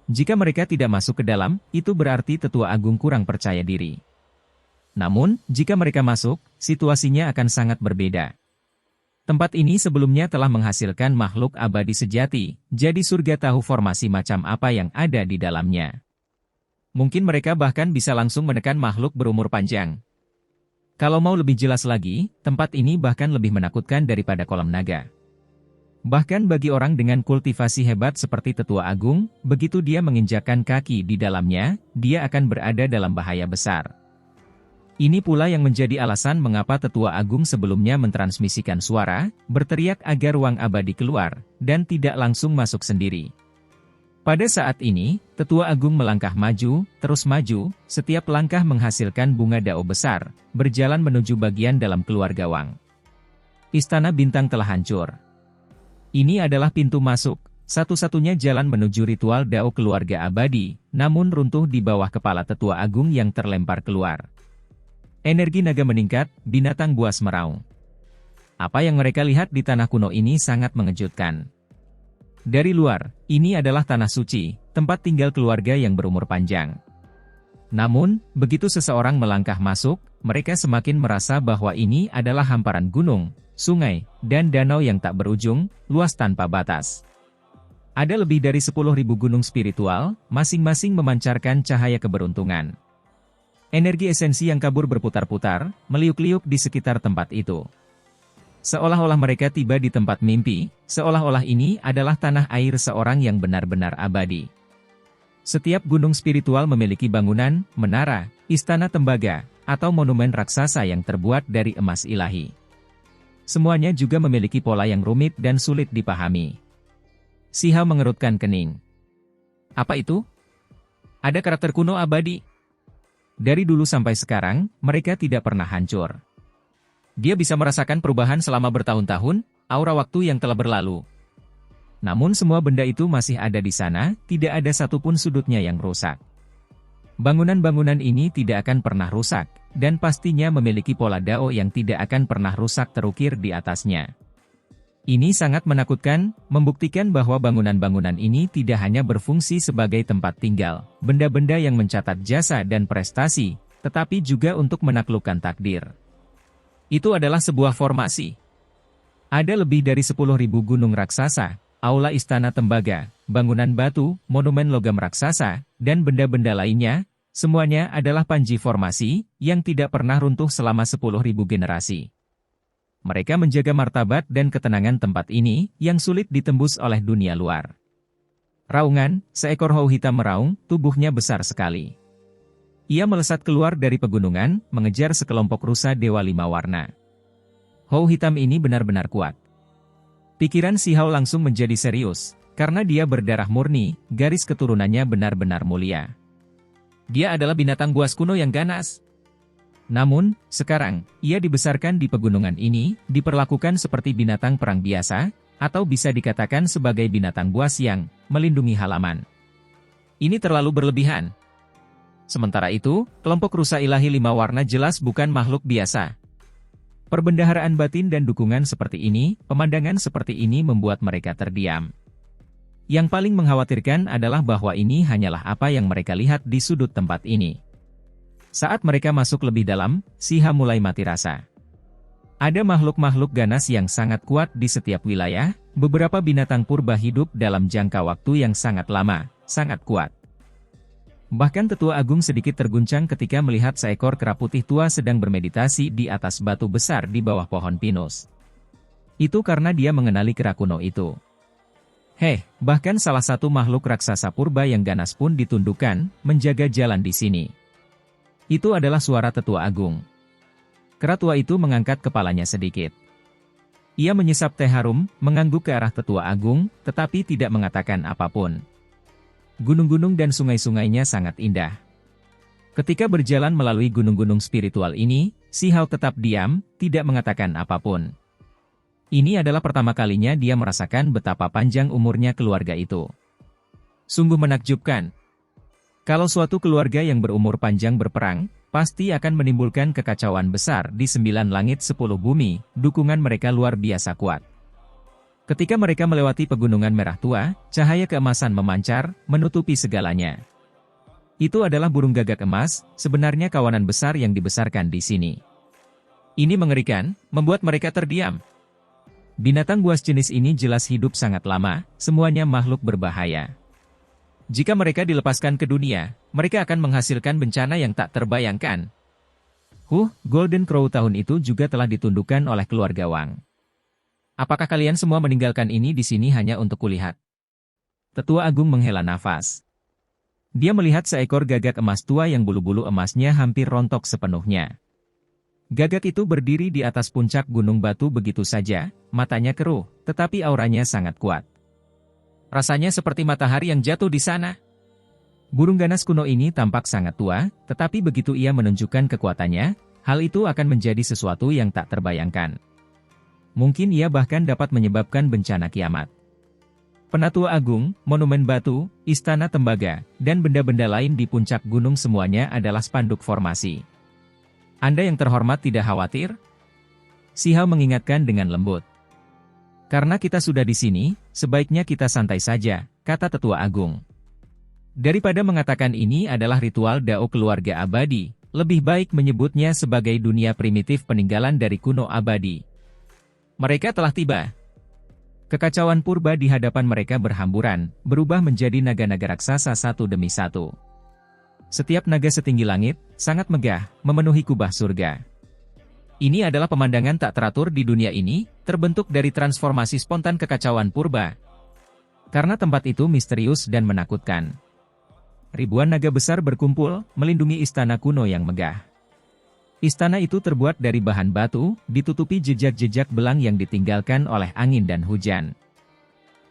Jika mereka tidak masuk ke dalam, itu berarti Tetua Agung kurang percaya diri. Namun, jika mereka masuk, situasinya akan sangat berbeda. Tempat ini sebelumnya telah menghasilkan makhluk abadi sejati, jadi surga tahu formasi macam apa yang ada di dalamnya. Mungkin mereka bahkan bisa langsung menekan makhluk berumur panjang. Kalau mau lebih jelas lagi, tempat ini bahkan lebih menakutkan daripada kolam naga. Bahkan bagi orang dengan kultivasi hebat seperti Tetua Agung, begitu dia menginjakkan kaki di dalamnya, dia akan berada dalam bahaya besar. Ini pula yang menjadi alasan mengapa Tetua Agung sebelumnya mentransmisikan suara, berteriak agar uang abadi keluar, dan tidak langsung masuk sendiri. Pada saat ini, Tetua Agung melangkah maju, terus maju, setiap langkah menghasilkan bunga dao besar, berjalan menuju bagian dalam keluarga Wang. Istana Bintang telah hancur. Ini adalah pintu masuk, satu-satunya jalan menuju ritual dao keluarga abadi, namun runtuh di bawah kepala Tetua Agung yang terlempar keluar. Energi naga meningkat, binatang buas meraung. Apa yang mereka lihat di tanah kuno ini sangat mengejutkan. Dari luar, ini adalah tanah suci, tempat tinggal keluarga yang berumur panjang. Namun, begitu seseorang melangkah masuk, mereka semakin merasa bahwa ini adalah hamparan gunung, sungai, dan danau yang tak berujung, luas tanpa batas. Ada lebih dari 10.000 gunung spiritual, masing-masing memancarkan cahaya keberuntungan. Energi esensi yang kabur berputar-putar, meliuk-liuk di sekitar tempat itu. Seolah-olah mereka tiba di tempat mimpi, seolah-olah ini adalah tanah air seorang yang benar-benar abadi. Setiap gunung spiritual memiliki bangunan, menara, istana tembaga, atau monumen raksasa yang terbuat dari emas ilahi. Semuanya juga memiliki pola yang rumit dan sulit dipahami. Si Hao mengerutkan kening. Apa itu? Ada karakter kuno abadi. Dari dulu sampai sekarang, mereka tidak pernah hancur. Dia bisa merasakan perubahan selama bertahun-tahun, aura waktu yang telah berlalu. Namun semua benda itu masih ada di sana, tidak ada satupun sudutnya yang rusak. Bangunan-bangunan ini tidak akan pernah rusak, dan pastinya memiliki pola dao yang tidak akan pernah rusak terukir di atasnya. Ini sangat menakutkan, membuktikan bahwa bangunan-bangunan ini tidak hanya berfungsi sebagai tempat tinggal, benda-benda yang mencatat jasa dan prestasi, tetapi juga untuk menaklukkan takdir. Itu adalah sebuah formasi. Ada lebih dari 10.000 gunung raksasa, aula istana tembaga, bangunan batu, monumen logam raksasa, dan benda-benda lainnya, semuanya adalah panji formasi, yang tidak pernah runtuh selama 10.000 generasi. Mereka menjaga martabat dan ketenangan tempat ini, yang sulit ditembus oleh dunia luar. Raungan, seekor hau hitam meraung, tubuhnya besar sekali. Ia melesat keluar dari pegunungan, mengejar sekelompok rusa dewa 5 warna. Hau hitam ini benar-benar kuat. Pikiran Si Hao langsung menjadi serius, karena dia berdarah murni, garis keturunannya benar-benar mulia. Dia adalah binatang buas kuno yang ganas. Namun, sekarang, ia dibesarkan di pegunungan ini, diperlakukan seperti binatang perang biasa, atau bisa dikatakan sebagai binatang buas yang melindungi halaman. Ini terlalu berlebihan. Sementara itu, kelompok rusa ilahi 5 warna jelas bukan makhluk biasa. Perbendaharaan batin dan dukungan seperti ini, pemandangan seperti ini membuat mereka terdiam. Yang paling mengkhawatirkan adalah bahwa ini hanyalah apa yang mereka lihat di sudut tempat ini. Saat mereka masuk lebih dalam, Si Hao mulai mati rasa. Ada makhluk-makhluk ganas yang sangat kuat di setiap wilayah, beberapa binatang purba hidup dalam jangka waktu yang sangat lama, sangat kuat. Bahkan Tetua Agung sedikit terguncang ketika melihat seekor kera putih tua sedang bermeditasi di atas batu besar di bawah pohon pinus. Itu karena dia mengenali kera kuno itu. Bahkan salah satu makhluk raksasa purba yang ganas pun ditundukkan, menjaga jalan di sini. Itu adalah suara Tetua Agung. Kera tua itu mengangkat kepalanya sedikit. Ia menyesap teh harum, mengangguk ke arah Tetua Agung, tetapi tidak mengatakan apapun. Gunung-gunung dan sungai-sungainya sangat indah. Ketika berjalan melalui gunung-gunung spiritual ini, Si Hao tetap diam, tidak mengatakan apapun. Ini adalah pertama kalinya dia merasakan betapa panjang umurnya keluarga itu. Sungguh menakjubkan. Kalau suatu keluarga yang berumur panjang berperang, pasti akan menimbulkan kekacauan besar di 9 langit 10 bumi, dukungan mereka luar biasa kuat. Ketika mereka melewati pegunungan merah tua, cahaya keemasan memancar, menutupi segalanya. Itu adalah burung gagak emas, sebenarnya kawanan besar yang dibesarkan di sini. Ini mengerikan, membuat mereka terdiam. Binatang buas jenis ini jelas hidup sangat lama, semuanya makhluk berbahaya. Jika mereka dilepaskan ke dunia, mereka akan menghasilkan bencana yang tak terbayangkan. Golden Crow tahun itu juga telah ditundukkan oleh keluarga Wang. Apakah kalian semua meninggalkan ini di sini hanya untuk kulihat? Tetua Agung menghela nafas. Dia melihat seekor gagak emas tua yang bulu-bulu emasnya hampir rontok sepenuhnya. Gagak itu berdiri di atas puncak gunung batu begitu saja, matanya keruh, tetapi auranya sangat kuat. Rasanya seperti matahari yang jatuh di sana. Burung ganas kuno ini tampak sangat tua, tetapi begitu ia menunjukkan kekuatannya, hal itu akan menjadi sesuatu yang tak terbayangkan. Mungkin ia bahkan dapat menyebabkan bencana kiamat. Penatua Agung, monumen batu, istana tembaga, dan benda-benda lain di puncak gunung semuanya adalah spanduk formasi. Anda yang terhormat tidak khawatir? Si Hao mengingatkan dengan lembut. Karena kita sudah di sini, sebaiknya kita santai saja, kata Tetua Agung. Daripada mengatakan ini adalah ritual Dao keluarga abadi, lebih baik menyebutnya sebagai dunia primitif peninggalan dari kuno abadi. Mereka telah tiba. Kekacauan purba di hadapan mereka berhamburan, berubah menjadi naga-naga raksasa satu demi satu. Setiap naga setinggi langit, sangat megah, memenuhi kubah surga. Ini adalah pemandangan tak teratur di dunia ini, terbentuk dari transformasi spontan kekacauan purba. Karena tempat itu misterius dan menakutkan. Ribuan naga besar berkumpul, melindungi istana kuno yang megah. Istana itu terbuat dari bahan batu, ditutupi jejak-jejak belang yang ditinggalkan oleh angin dan hujan.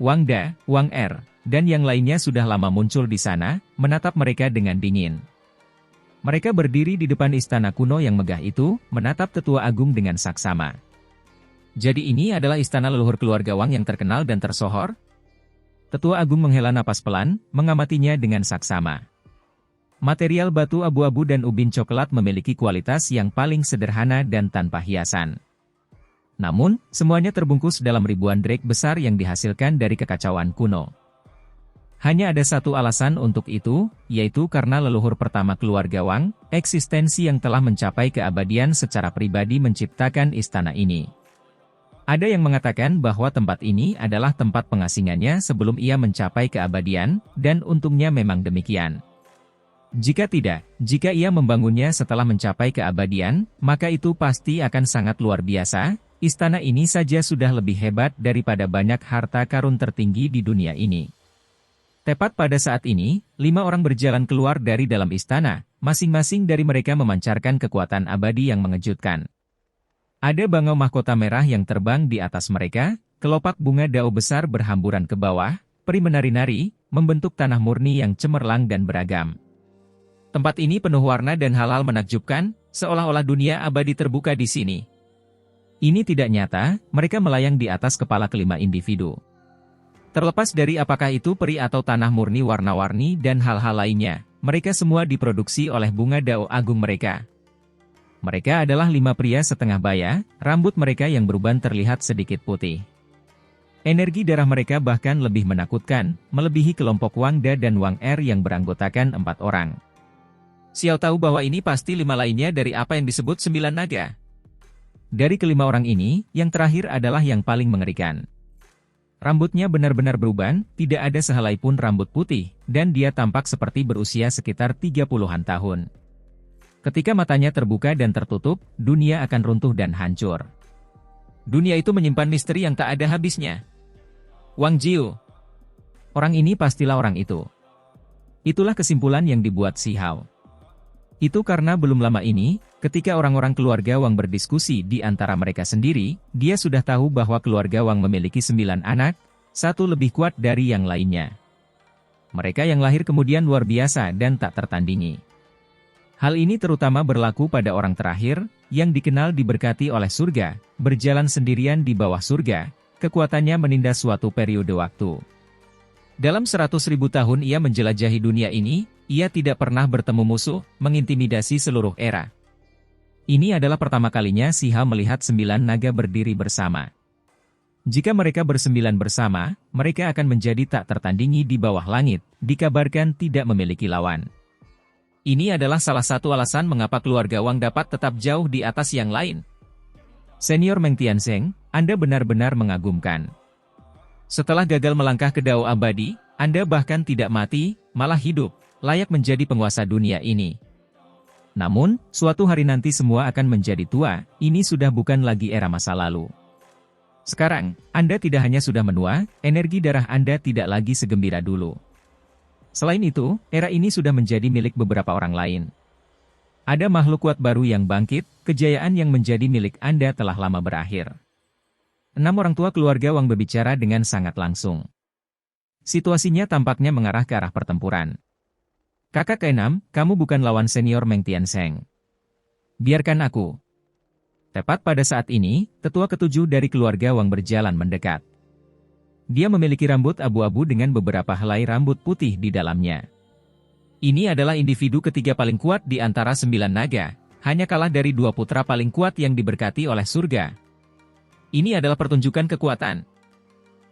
Wang Da, Wang Er, dan yang lainnya sudah lama muncul di sana, menatap mereka dengan dingin. Mereka berdiri di depan istana kuno yang megah itu, menatap Tetua Agung dengan saksama. Jadi ini adalah istana leluhur keluarga Wang yang terkenal dan tersohor? Tetua Agung menghela napas pelan, mengamatinya dengan saksama. Material batu abu-abu dan ubin coklat memiliki kualitas yang paling sederhana dan tanpa hiasan. Namun, semuanya terbungkus dalam ribuan drake besar yang dihasilkan dari kekacauan kuno. Hanya ada satu alasan untuk itu, yaitu karena leluhur pertama keluarga Wang, eksistensi yang telah mencapai keabadian secara pribadi menciptakan istana ini. Ada yang mengatakan bahwa tempat ini adalah tempat pengasingannya sebelum ia mencapai keabadian, dan untungnya memang demikian. Jika tidak, jika ia membangunnya setelah mencapai keabadian, maka itu pasti akan sangat luar biasa. Istana ini saja sudah lebih hebat daripada banyak harta karun tertinggi di dunia ini. Tepat pada saat ini, 5 orang berjalan keluar dari dalam istana, masing-masing dari mereka memancarkan kekuatan abadi yang mengejutkan. Ada bangau mahkota merah yang terbang di atas mereka, kelopak bunga dao besar berhamburan ke bawah, peri menari-nari, membentuk tanah murni yang cemerlang dan beragam. Tempat ini penuh warna dan hal-hal menakjubkan, seolah-olah dunia abadi terbuka di sini. Ini tidak nyata, mereka melayang di atas kepala kelima individu. Terlepas dari apakah itu peri atau tanah murni warna-warni dan hal-hal lainnya, mereka semua diproduksi oleh bunga dao agung mereka. Mereka adalah 5 pria setengah baya, rambut mereka yang beruban terlihat sedikit putih. Energi darah mereka bahkan lebih menakutkan, melebihi kelompok Wang Da dan Wang Er yang beranggotakan 4 orang. Xiao tahu bahwa ini pasti 5 lainnya dari apa yang disebut 9 naga. Dari kelima orang ini, yang terakhir adalah yang paling mengerikan. Rambutnya benar-benar beruban, tidak ada sehelai pun rambut putih, dan dia tampak seperti berusia sekitar 30-an tahun. Ketika matanya terbuka dan tertutup, dunia akan runtuh dan hancur. Dunia itu menyimpan misteri yang tak ada habisnya. Wang Jiu. Orang ini pastilah orang itu. Itulah kesimpulan yang dibuat Si Hao. Itu karena belum lama ini, ketika orang-orang keluarga Wang berdiskusi di antara mereka sendiri, dia sudah tahu bahwa keluarga Wang memiliki 9 anak, 1 lebih kuat dari yang lainnya. Mereka yang lahir kemudian luar biasa dan tak tertandingi. Hal ini terutama berlaku pada orang terakhir, yang dikenal diberkati oleh surga, berjalan sendirian di bawah surga, kekuatannya menindas suatu periode waktu. Dalam 100.000 tahun ia menjelajahi dunia ini, ia tidak pernah bertemu musuh, mengintimidasi seluruh era. Ini adalah pertama kalinya Si Hao melihat 9 naga berdiri bersama. Jika mereka bersembilan bersama, mereka akan menjadi tak tertandingi di bawah langit, dikabarkan tidak memiliki lawan. Ini adalah salah satu alasan mengapa keluarga Wang dapat tetap jauh di atas yang lain. Senior Meng Tianzeng, Anda benar-benar mengagumkan. Setelah gagal melangkah ke Dao Abadi, Anda bahkan tidak mati, malah hidup, layak menjadi penguasa dunia ini. Namun, suatu hari nanti semua akan menjadi tua, ini sudah bukan lagi era masa lalu. Sekarang, Anda tidak hanya sudah menua, energi darah Anda tidak lagi segembira dulu. Selain itu, era ini sudah menjadi milik beberapa orang lain. Ada makhluk kuat baru yang bangkit, kejayaan yang menjadi milik Anda telah lama berakhir. 6 orang tua keluarga Wang berbicara dengan sangat langsung. Situasinya tampaknya mengarah ke arah pertempuran. Kakak ke-6, kamu bukan lawan senior Meng Tiansheng. Biarkan aku. Tepat pada saat ini, tetua ke-7 dari keluarga Wang berjalan mendekat. Dia memiliki rambut abu-abu dengan beberapa helai rambut putih di dalamnya. Ini adalah individu ketiga paling kuat di antara 9 naga, hanya kalah dari 2 putra paling kuat yang diberkati oleh surga. Ini adalah pertunjukan kekuatan.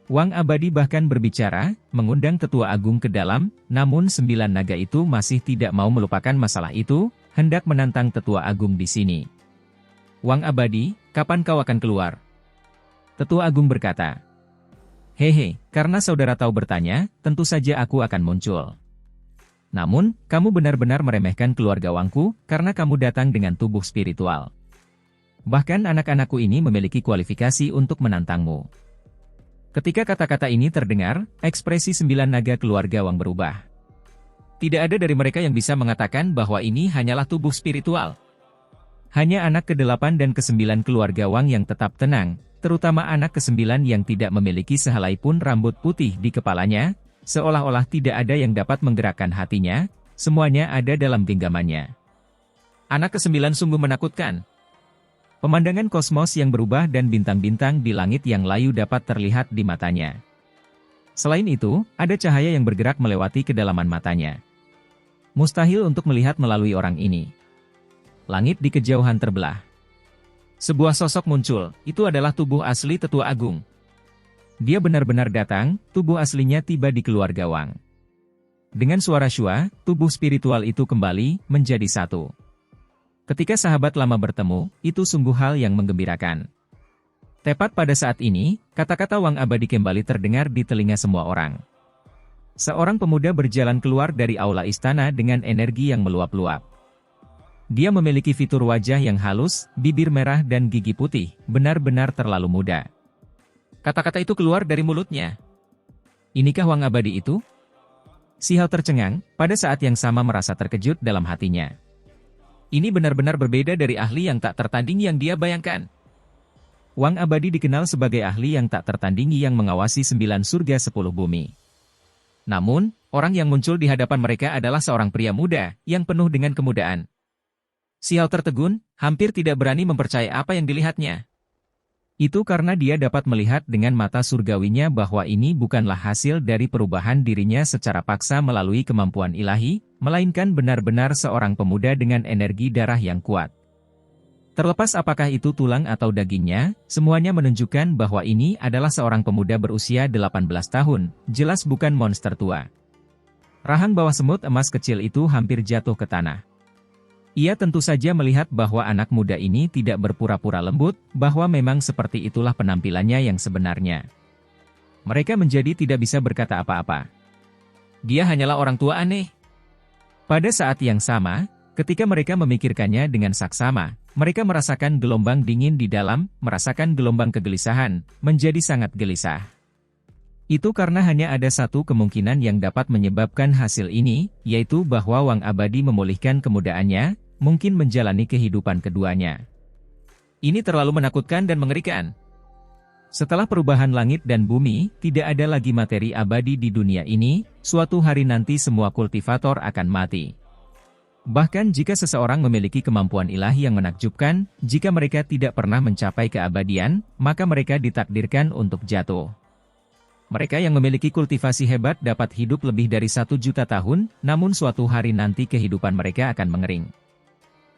Wang Abadi bahkan berbicara, mengundang tetua agung ke dalam, namun 9 naga itu masih tidak mau melupakan masalah itu, hendak menantang tetua agung di sini. Wang Abadi, kapan kau akan keluar? Tetua agung berkata, hehe, karena saudara tahu bertanya, tentu saja aku akan muncul. Namun, kamu benar-benar meremehkan keluarga Wangku, karena kamu datang dengan tubuh spiritual. Bahkan anak-anakku ini memiliki kualifikasi untuk menantangmu. Ketika kata-kata ini terdengar, ekspresi 9 naga keluarga Wang berubah. Tidak ada dari mereka yang bisa mengatakan bahwa ini hanyalah tubuh spiritual. Hanya anak ke-8 dan ke-9 keluarga Wang yang tetap tenang, terutama anak ke-9 yang tidak memiliki sehelai pun rambut putih di kepalanya, seolah-olah tidak ada yang dapat menggerakkan hatinya, semuanya ada dalam genggamannya. Anak ke-9 sungguh menakutkan. Pemandangan kosmos yang berubah dan bintang-bintang di langit yang layu dapat terlihat di matanya. Selain itu, ada cahaya yang bergerak melewati kedalaman matanya. Mustahil untuk melihat melalui orang ini. Langit di kejauhan terbelah. Sebuah sosok muncul, itu adalah tubuh asli tetua agung. Dia benar-benar datang, tubuh aslinya tiba di keluarga Wang. Dengan suara syua, tubuh spiritual itu kembali menjadi satu. Ketika sahabat lama bertemu, itu sungguh hal yang menggembirakan. Tepat pada saat ini, kata-kata Wang Abadi kembali terdengar di telinga semua orang. Seorang pemuda berjalan keluar dari aula istana dengan energi yang meluap-luap. Dia memiliki fitur wajah yang halus, bibir merah dan gigi putih, benar-benar terlalu muda. Kata-kata itu keluar dari mulutnya. Inikah Wang Abadi itu? Si Hao tercengang, pada saat yang sama merasa terkejut dalam hatinya. Ini benar-benar berbeda dari ahli yang tak tertandingi yang dia bayangkan. Wang Abadi dikenal sebagai ahli yang tak tertandingi yang mengawasi 9 surga 10 bumi. Namun, orang yang muncul di hadapan mereka adalah seorang pria muda, yang penuh dengan kemudaan. Si Hao tertegun, hampir tidak berani mempercayai apa yang dilihatnya. Itu karena dia dapat melihat dengan mata surgawinya bahwa ini bukanlah hasil dari perubahan dirinya secara paksa melalui kemampuan ilahi, melainkan benar-benar seorang pemuda dengan energi darah yang kuat. Terlepas apakah itu tulang atau dagingnya, semuanya menunjukkan bahwa ini adalah seorang pemuda berusia 18 tahun, jelas bukan monster tua. Rahang bawah semut emas kecil itu hampir jatuh ke tanah. Ia tentu saja melihat bahwa anak muda ini tidak berpura-pura lembut, bahwa memang seperti itulah penampilannya yang sebenarnya. Mereka menjadi tidak bisa berkata apa-apa. Dia hanyalah orang tua aneh. Pada saat yang sama, ketika mereka memikirkannya dengan saksama, mereka merasakan gelombang dingin di dalam, merasakan gelombang kegelisahan, menjadi sangat gelisah. Itu karena hanya ada satu kemungkinan yang dapat menyebabkan hasil ini, yaitu bahwa Wang Abadi memulihkan kemudaannya, mungkin menjalani kehidupan keduanya. Ini terlalu menakutkan dan mengerikan. Setelah perubahan langit dan bumi, tidak ada lagi materi abadi di dunia ini, suatu hari nanti semua kultivator akan mati. Bahkan jika seseorang memiliki kemampuan ilahi yang menakjubkan, jika mereka tidak pernah mencapai keabadian, maka mereka ditakdirkan untuk jatuh. Mereka yang memiliki kultivasi hebat dapat hidup lebih dari 1 juta tahun, namun suatu hari nanti kehidupan mereka akan mengering.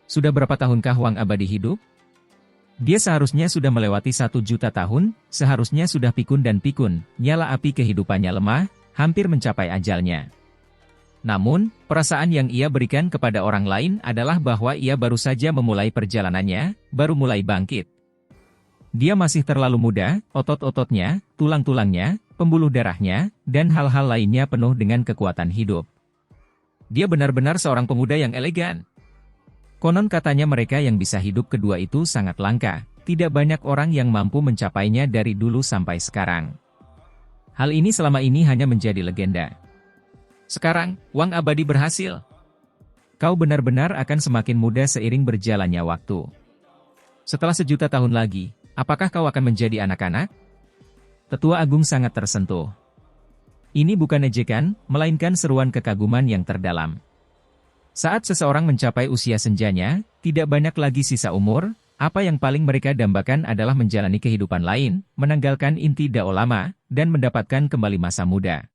Sudah berapa tahunkah Wang Abadi hidup? Dia seharusnya sudah melewati 1 juta tahun, seharusnya sudah pikun dan pikun, nyala api kehidupannya lemah, hampir mencapai ajalnya. Namun, perasaan yang ia berikan kepada orang lain adalah bahwa ia baru saja memulai perjalanannya, baru mulai bangkit. Dia masih terlalu muda, otot-ototnya, tulang-tulangnya, pembuluh darahnya, dan hal-hal lainnya penuh dengan kekuatan hidup. Dia benar-benar seorang pemuda yang elegan. Konon katanya mereka yang bisa hidup kedua itu sangat langka, tidak banyak orang yang mampu mencapainya dari dulu sampai sekarang. Hal ini selama ini hanya menjadi legenda. Sekarang, uang abadi berhasil. Kau benar-benar akan semakin muda seiring berjalannya waktu. Setelah 1.000.000 tahun lagi, apakah kau akan menjadi anak-anak? Tetua Agung sangat tersentuh. Ini bukan ejekan, melainkan seruan kekaguman yang terdalam. Saat seseorang mencapai usia senjanya, tidak banyak lagi sisa umur, apa yang paling mereka dambakan adalah menjalani kehidupan lain, menanggalkan inti dao lama, dan mendapatkan kembali masa muda.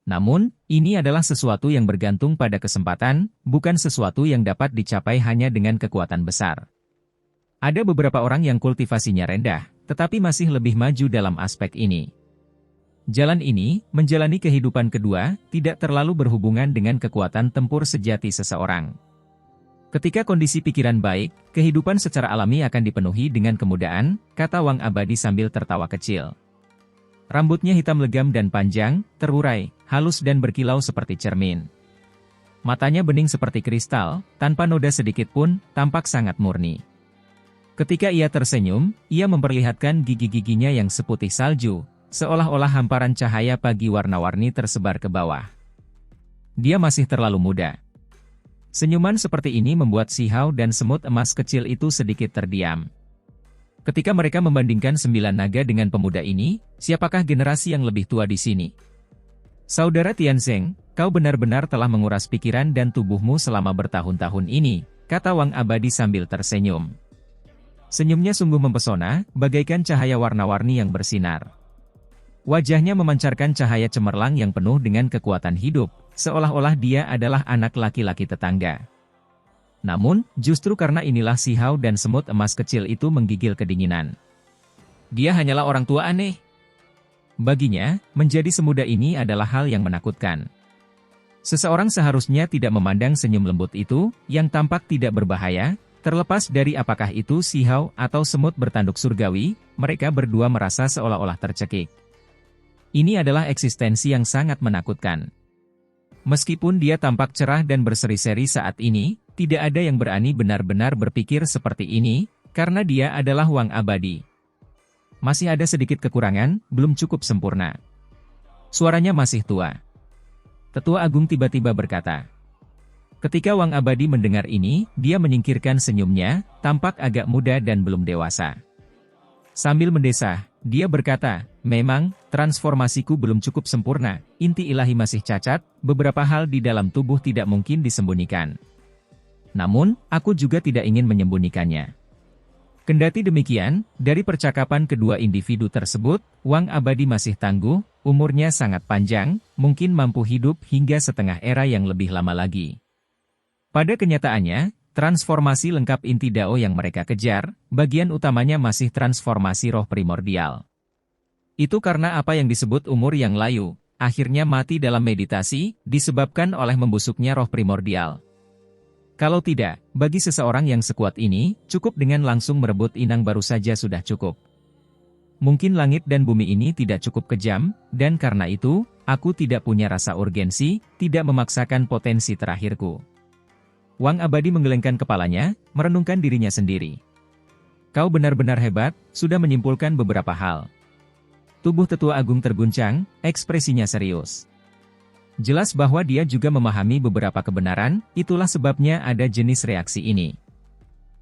Namun, ini adalah sesuatu yang bergantung pada kesempatan, bukan sesuatu yang dapat dicapai hanya dengan kekuatan besar. Ada beberapa orang yang kultivasinya rendah, tetapi masih lebih maju dalam aspek ini. Jalan ini, menjalani kehidupan kedua, tidak terlalu berhubungan dengan kekuatan tempur sejati seseorang. Ketika kondisi pikiran baik, kehidupan secara alami akan dipenuhi dengan kemudahan, kata Wang Abadi sambil tertawa kecil. Rambutnya hitam legam dan panjang, terurai, halus dan berkilau seperti cermin. Matanya bening seperti kristal, tanpa noda sedikit pun, tampak sangat murni. Ketika ia tersenyum, ia memperlihatkan gigi-giginya yang seputih salju, seolah-olah hamparan cahaya pagi warna-warni tersebar ke bawah. Dia masih terlalu muda. Senyuman seperti ini membuat si Hao dan semut emas kecil itu sedikit terdiam. Ketika mereka membandingkan 9 naga dengan pemuda ini, siapakah generasi yang lebih tua di sini? Saudara Tianzeng, kau benar-benar telah menguras pikiran dan tubuhmu selama bertahun-tahun ini, kata Wang Abadi sambil tersenyum. Senyumnya sungguh mempesona, bagaikan cahaya warna-warni yang bersinar. Wajahnya memancarkan cahaya cemerlang yang penuh dengan kekuatan hidup, seolah-olah dia adalah anak laki-laki tetangga. Namun, justru karena inilah si Hao dan semut emas kecil itu menggigil kedinginan. Dia hanyalah orang tua aneh. Baginya, menjadi semuda ini adalah hal yang menakutkan. Seseorang seharusnya tidak memandang senyum lembut itu, yang tampak tidak berbahaya, terlepas dari apakah itu si Hao atau semut bertanduk surgawi, mereka berdua merasa seolah-olah tercekik. Ini adalah eksistensi yang sangat menakutkan. Meskipun dia tampak cerah dan berseri-seri saat ini, tidak ada yang berani benar-benar berpikir seperti ini, karena dia adalah Wang Abadi. Masih ada sedikit kekurangan, belum cukup sempurna. Suaranya masih tua. Tetua Agung tiba-tiba berkata. Ketika Wang Abadi mendengar ini, dia menyingkirkan senyumnya, tampak agak muda dan belum dewasa. Sambil mendesah, dia berkata, memang, transformasiku belum cukup sempurna, inti ilahi masih cacat, beberapa hal di dalam tubuh tidak mungkin disembunyikan. Namun, aku juga tidak ingin menyembunyikannya. Kendati demikian, dari percakapan kedua individu tersebut, Wang Abadi masih tangguh, umurnya sangat panjang, mungkin mampu hidup hingga setengah era yang lebih lama lagi. Pada kenyataannya, transformasi lengkap inti Dao yang mereka kejar, bagian utamanya masih transformasi roh primordial. Itu karena apa yang disebut umur yang layu, akhirnya mati dalam meditasi, disebabkan oleh membusuknya roh primordial. Kalau tidak, bagi seseorang yang sekuat ini, cukup dengan langsung merebut inang baru saja sudah cukup. Mungkin langit dan bumi ini tidak cukup kejam, dan karena itu, aku tidak punya rasa urgensi, tidak memaksakan potensi terakhirku. Wang Abadi menggelengkan kepalanya, merenungkan dirinya sendiri. Kau benar-benar hebat, sudah menyimpulkan beberapa hal. Tubuh Tetua Agung terguncang, ekspresinya serius. Jelas bahwa dia juga memahami beberapa kebenaran, itulah sebabnya ada jenis reaksi ini.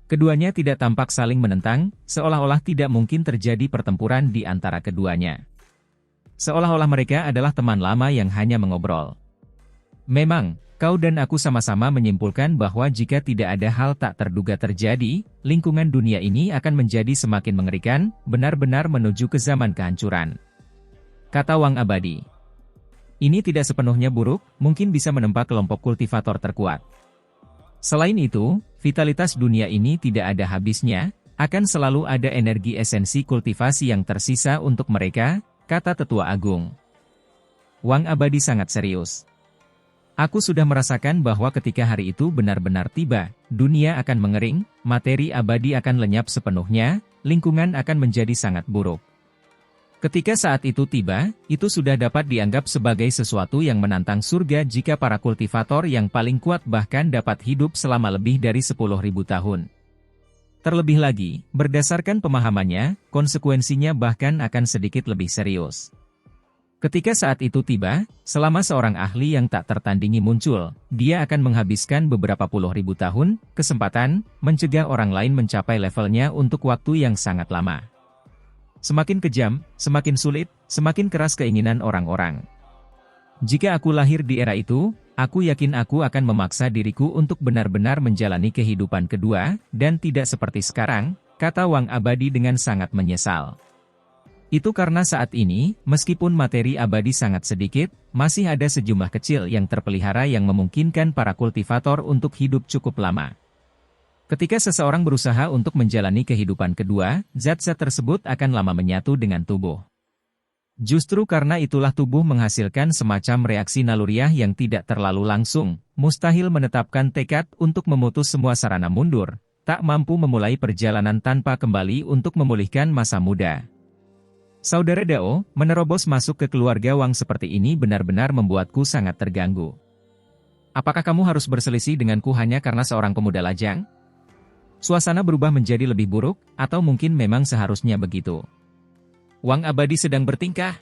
Keduanya tidak tampak saling menentang, seolah-olah tidak mungkin terjadi pertempuran di antara keduanya. Seolah-olah mereka adalah teman lama yang hanya mengobrol. Memang, kau dan aku sama-sama menyimpulkan bahwa jika tidak ada hal tak terduga terjadi, lingkungan dunia ini akan menjadi semakin mengerikan, benar-benar menuju ke zaman kehancuran. Kata Wang Abadi. Ini tidak sepenuhnya buruk, mungkin bisa menempa kelompok kultivator terkuat. Selain itu, vitalitas dunia ini tidak ada habisnya, akan selalu ada energi esensi kultivasi yang tersisa untuk mereka, kata Tetua Agung. Wang Abadi sangat serius. Aku sudah merasakan bahwa ketika hari itu benar-benar tiba, dunia akan mengering, materi abadi akan lenyap sepenuhnya, lingkungan akan menjadi sangat buruk. Ketika saat itu tiba, itu sudah dapat dianggap sebagai sesuatu yang menantang surga jika para kultivator yang paling kuat bahkan dapat hidup selama lebih dari 10.000 tahun. Terlebih lagi, berdasarkan pemahamannya, konsekuensinya bahkan akan sedikit lebih serius. Ketika saat itu tiba, selama seorang ahli yang tak tertandingi muncul, dia akan menghabiskan beberapa puluh ribu tahun, kesempatan, mencegah orang lain mencapai levelnya untuk waktu yang sangat lama. Semakin kejam, semakin sulit, semakin keras keinginan orang-orang. Jika aku lahir di era itu, aku yakin aku akan memaksa diriku untuk benar-benar menjalani kehidupan kedua, dan tidak seperti sekarang, kata Wang Abadi dengan sangat menyesal. Itu karena saat ini, meskipun materi abadi sangat sedikit, masih ada sejumlah kecil yang terpelihara yang memungkinkan para kultivator untuk hidup cukup lama. Ketika seseorang berusaha untuk menjalani kehidupan kedua, zat-zat tersebut akan lama menyatu dengan tubuh. Justru karena itulah tubuh menghasilkan semacam reaksi naluriah yang tidak terlalu langsung, mustahil menetapkan tekad untuk memutus semua sarana mundur, tak mampu memulai perjalanan tanpa kembali untuk memulihkan masa muda. Saudara Dao, menerobos masuk ke keluarga Wang seperti ini benar-benar membuatku sangat terganggu. Apakah kamu harus berselisih denganku hanya karena seorang pemuda lajang? Suasana berubah menjadi lebih buruk, atau mungkin memang seharusnya begitu. Wang Abadi sedang bertingkah.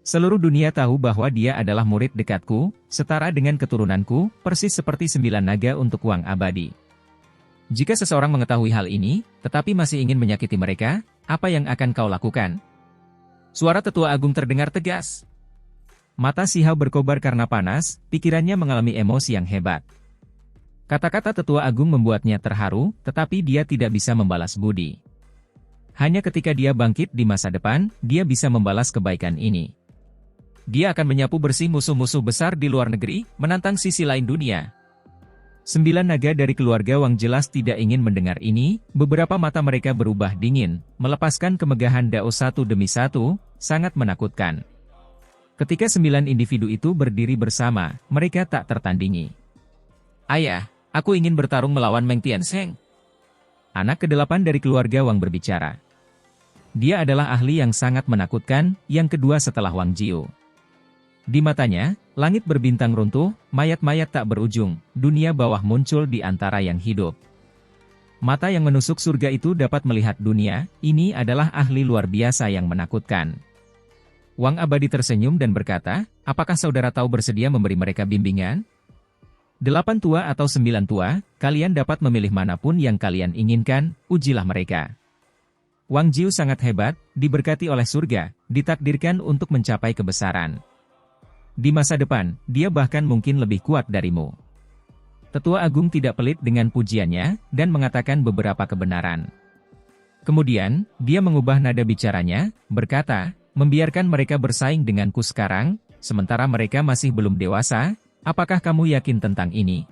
Seluruh dunia tahu bahwa dia adalah murid dekatku, setara dengan keturunanku, persis seperti 9 naga untuk Wang Abadi. Jika seseorang mengetahui hal ini, tetapi masih ingin menyakiti mereka, apa yang akan kau lakukan? Suara Tetua Agung terdengar tegas. Mata Sihao berkobar karena panas, pikirannya mengalami emosi yang hebat. Kata-kata Tetua Agung membuatnya terharu, tetapi dia tidak bisa membalas budi. Hanya ketika dia bangkit di masa depan, dia bisa membalas kebaikan ini. Dia akan menyapu bersih musuh-musuh besar di luar negeri, menantang sisi lain dunia. 9 naga dari keluarga Wang jelas tidak ingin mendengar ini, beberapa mata mereka berubah dingin, melepaskan kemegahan Dao satu demi satu, sangat menakutkan. Ketika 9 individu itu berdiri bersama, mereka tak tertandingi. Ayah, aku ingin bertarung melawan Meng Tiansheng. Anak ke-8 dari keluarga Wang berbicara. Dia adalah ahli yang sangat menakutkan, yang kedua setelah Wang Jiu. Di matanya, langit berbintang runtuh, mayat-mayat tak berujung, dunia bawah muncul di antara yang hidup. Mata yang menusuk surga itu dapat melihat dunia, ini adalah ahli luar biasa yang menakutkan. Wang Abadi tersenyum dan berkata, apakah saudara tahu bersedia memberi mereka bimbingan? 8 tua atau 9 tua, kalian dapat memilih manapun yang kalian inginkan, ujilah mereka. Wang Jiu sangat hebat, diberkati oleh surga, ditakdirkan untuk mencapai kebesaran. Di masa depan, dia bahkan mungkin lebih kuat darimu. Tetua Agung tidak pelit dengan pujiannya, dan mengatakan beberapa kebenaran. Kemudian, dia mengubah nada bicaranya, berkata, membiarkan mereka bersaing denganku sekarang, sementara mereka masih belum dewasa. Apakah kamu yakin tentang ini?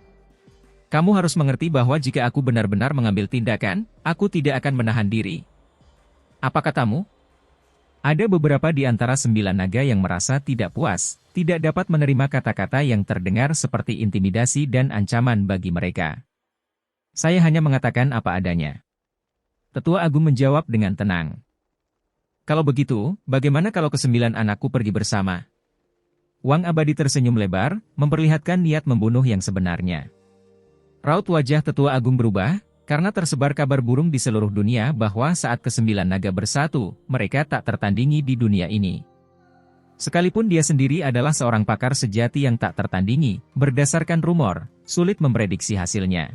Kamu harus mengerti bahwa jika aku benar-benar mengambil tindakan, aku tidak akan menahan diri. Apa katamu? Ada beberapa di antara 9 naga yang merasa tidak puas, tidak dapat menerima kata-kata yang terdengar seperti intimidasi dan ancaman bagi mereka. Saya hanya mengatakan apa adanya. Tetua Agung menjawab dengan tenang. Kalau begitu, bagaimana kalau ke-9 anakku pergi bersama? Wang Abadi tersenyum lebar, memperlihatkan niat membunuh yang sebenarnya. Raut wajah Tetua Agung berubah, karena tersebar kabar burung di seluruh dunia bahwa saat ke-9 naga bersatu, mereka tak tertandingi di dunia ini. Sekalipun dia sendiri adalah seorang pakar sejati yang tak tertandingi, berdasarkan rumor, sulit memprediksi hasilnya.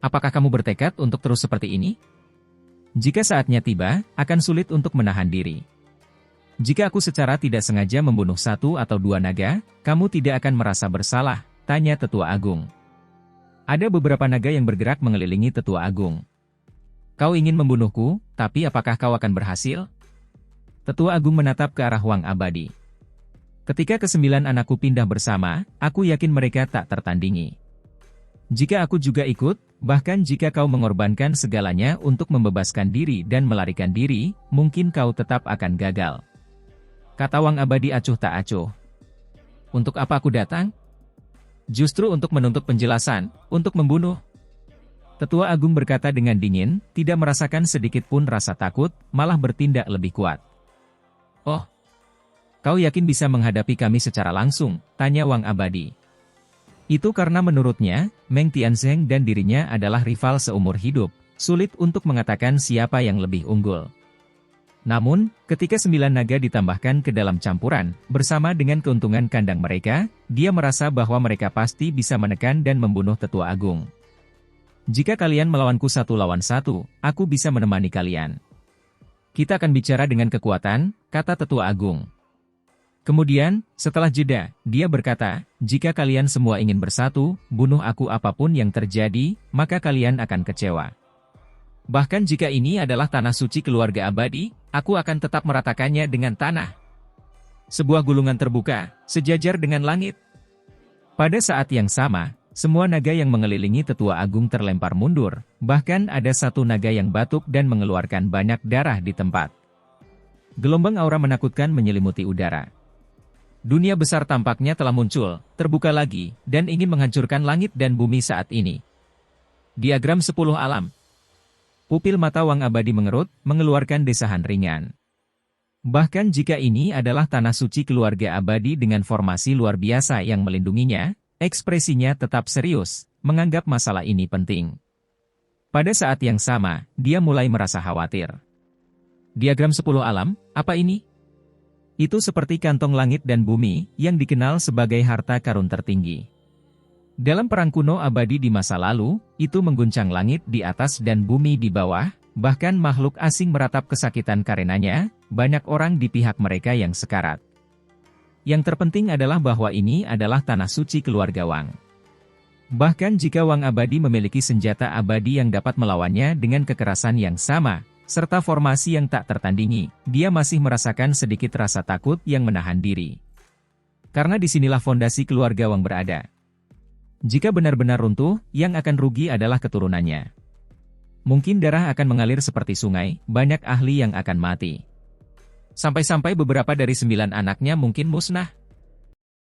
Apakah kamu bertekad untuk terus seperti ini? Jika saatnya tiba, akan sulit untuk menahan diri. Jika aku secara tidak sengaja membunuh 1 atau 2 naga, kamu tidak akan merasa bersalah, tanya Tetua Agung. Ada beberapa naga yang bergerak mengelilingi Tetua Agung. Kau ingin membunuhku, tapi apakah kau akan berhasil? Tetua Agung menatap ke arah Wang Abadi. Ketika ke-9 anakku pindah bersama, aku yakin mereka tak tertandingi. Jika aku juga ikut, bahkan jika kau mengorbankan segalanya untuk membebaskan diri dan melarikan diri, mungkin kau tetap akan gagal. Kata Wang Abadi acuh tak acuh. Untuk apa aku datang? Justru untuk menuntut penjelasan, untuk membunuh. Tetua Agung berkata dengan dingin, tidak merasakan sedikit pun rasa takut, malah bertindak lebih kuat. "Oh, kau yakin bisa menghadapi kami secara langsung?" tanya Wang Abadi. Itu karena menurutnya, Meng Tianzeng dan dirinya adalah rival seumur hidup, sulit untuk mengatakan siapa yang lebih unggul. Namun, ketika 9 naga ditambahkan ke dalam campuran, bersama dengan keuntungan kandang mereka, dia merasa bahwa mereka pasti bisa menekan dan membunuh Tetua Agung. "Jika kalian melawanku 1 lawan 1, aku bisa menemani kalian. Kita akan bicara dengan kekuatan," kata Tetua Agung. Kemudian, setelah jeda, dia berkata, "Jika kalian semua ingin bersatu, bunuh aku apapun yang terjadi, maka kalian akan kecewa. Bahkan jika ini adalah tanah suci keluarga abadi, aku akan tetap meratakannya dengan tanah." Sebuah gulungan terbuka, sejajar dengan langit. Pada saat yang sama, semua naga yang mengelilingi Tetua Agung terlempar mundur, bahkan ada satu naga yang batuk dan mengeluarkan banyak darah di tempat. Gelombang aura menakutkan menyelimuti udara. Dunia besar tampaknya telah muncul, terbuka lagi, dan ingin menghancurkan langit dan bumi saat ini. Diagram 10 alam. Pupil mata Wang Abadi mengerut, mengeluarkan desahan ringan. Bahkan jika ini adalah tanah suci keluarga abadi dengan formasi luar biasa yang melindunginya, ekspresinya tetap serius, menganggap masalah ini penting. Pada saat yang sama, dia mulai merasa khawatir. Diagram 10 alam, apa ini? Itu seperti kantong langit dan bumi, yang dikenal sebagai harta karun tertinggi. Dalam perang kuno abadi di masa lalu, itu mengguncang langit di atas dan bumi di bawah, bahkan makhluk asing meratap kesakitan karenanya, banyak orang di pihak mereka yang sekarat. Yang terpenting adalah bahwa ini adalah tanah suci keluarga Wang. Bahkan jika Wang Abadi memiliki senjata abadi yang dapat melawannya dengan kekerasan yang sama, serta formasi yang tak tertandingi, dia masih merasakan sedikit rasa takut yang menahan diri. Karena disinilah fondasi keluarga Wang berada. Jika benar-benar runtuh, yang akan rugi adalah keturunannya. Mungkin darah akan mengalir seperti sungai, banyak ahli yang akan mati. Sampai-sampai beberapa dari 9 anaknya mungkin musnah.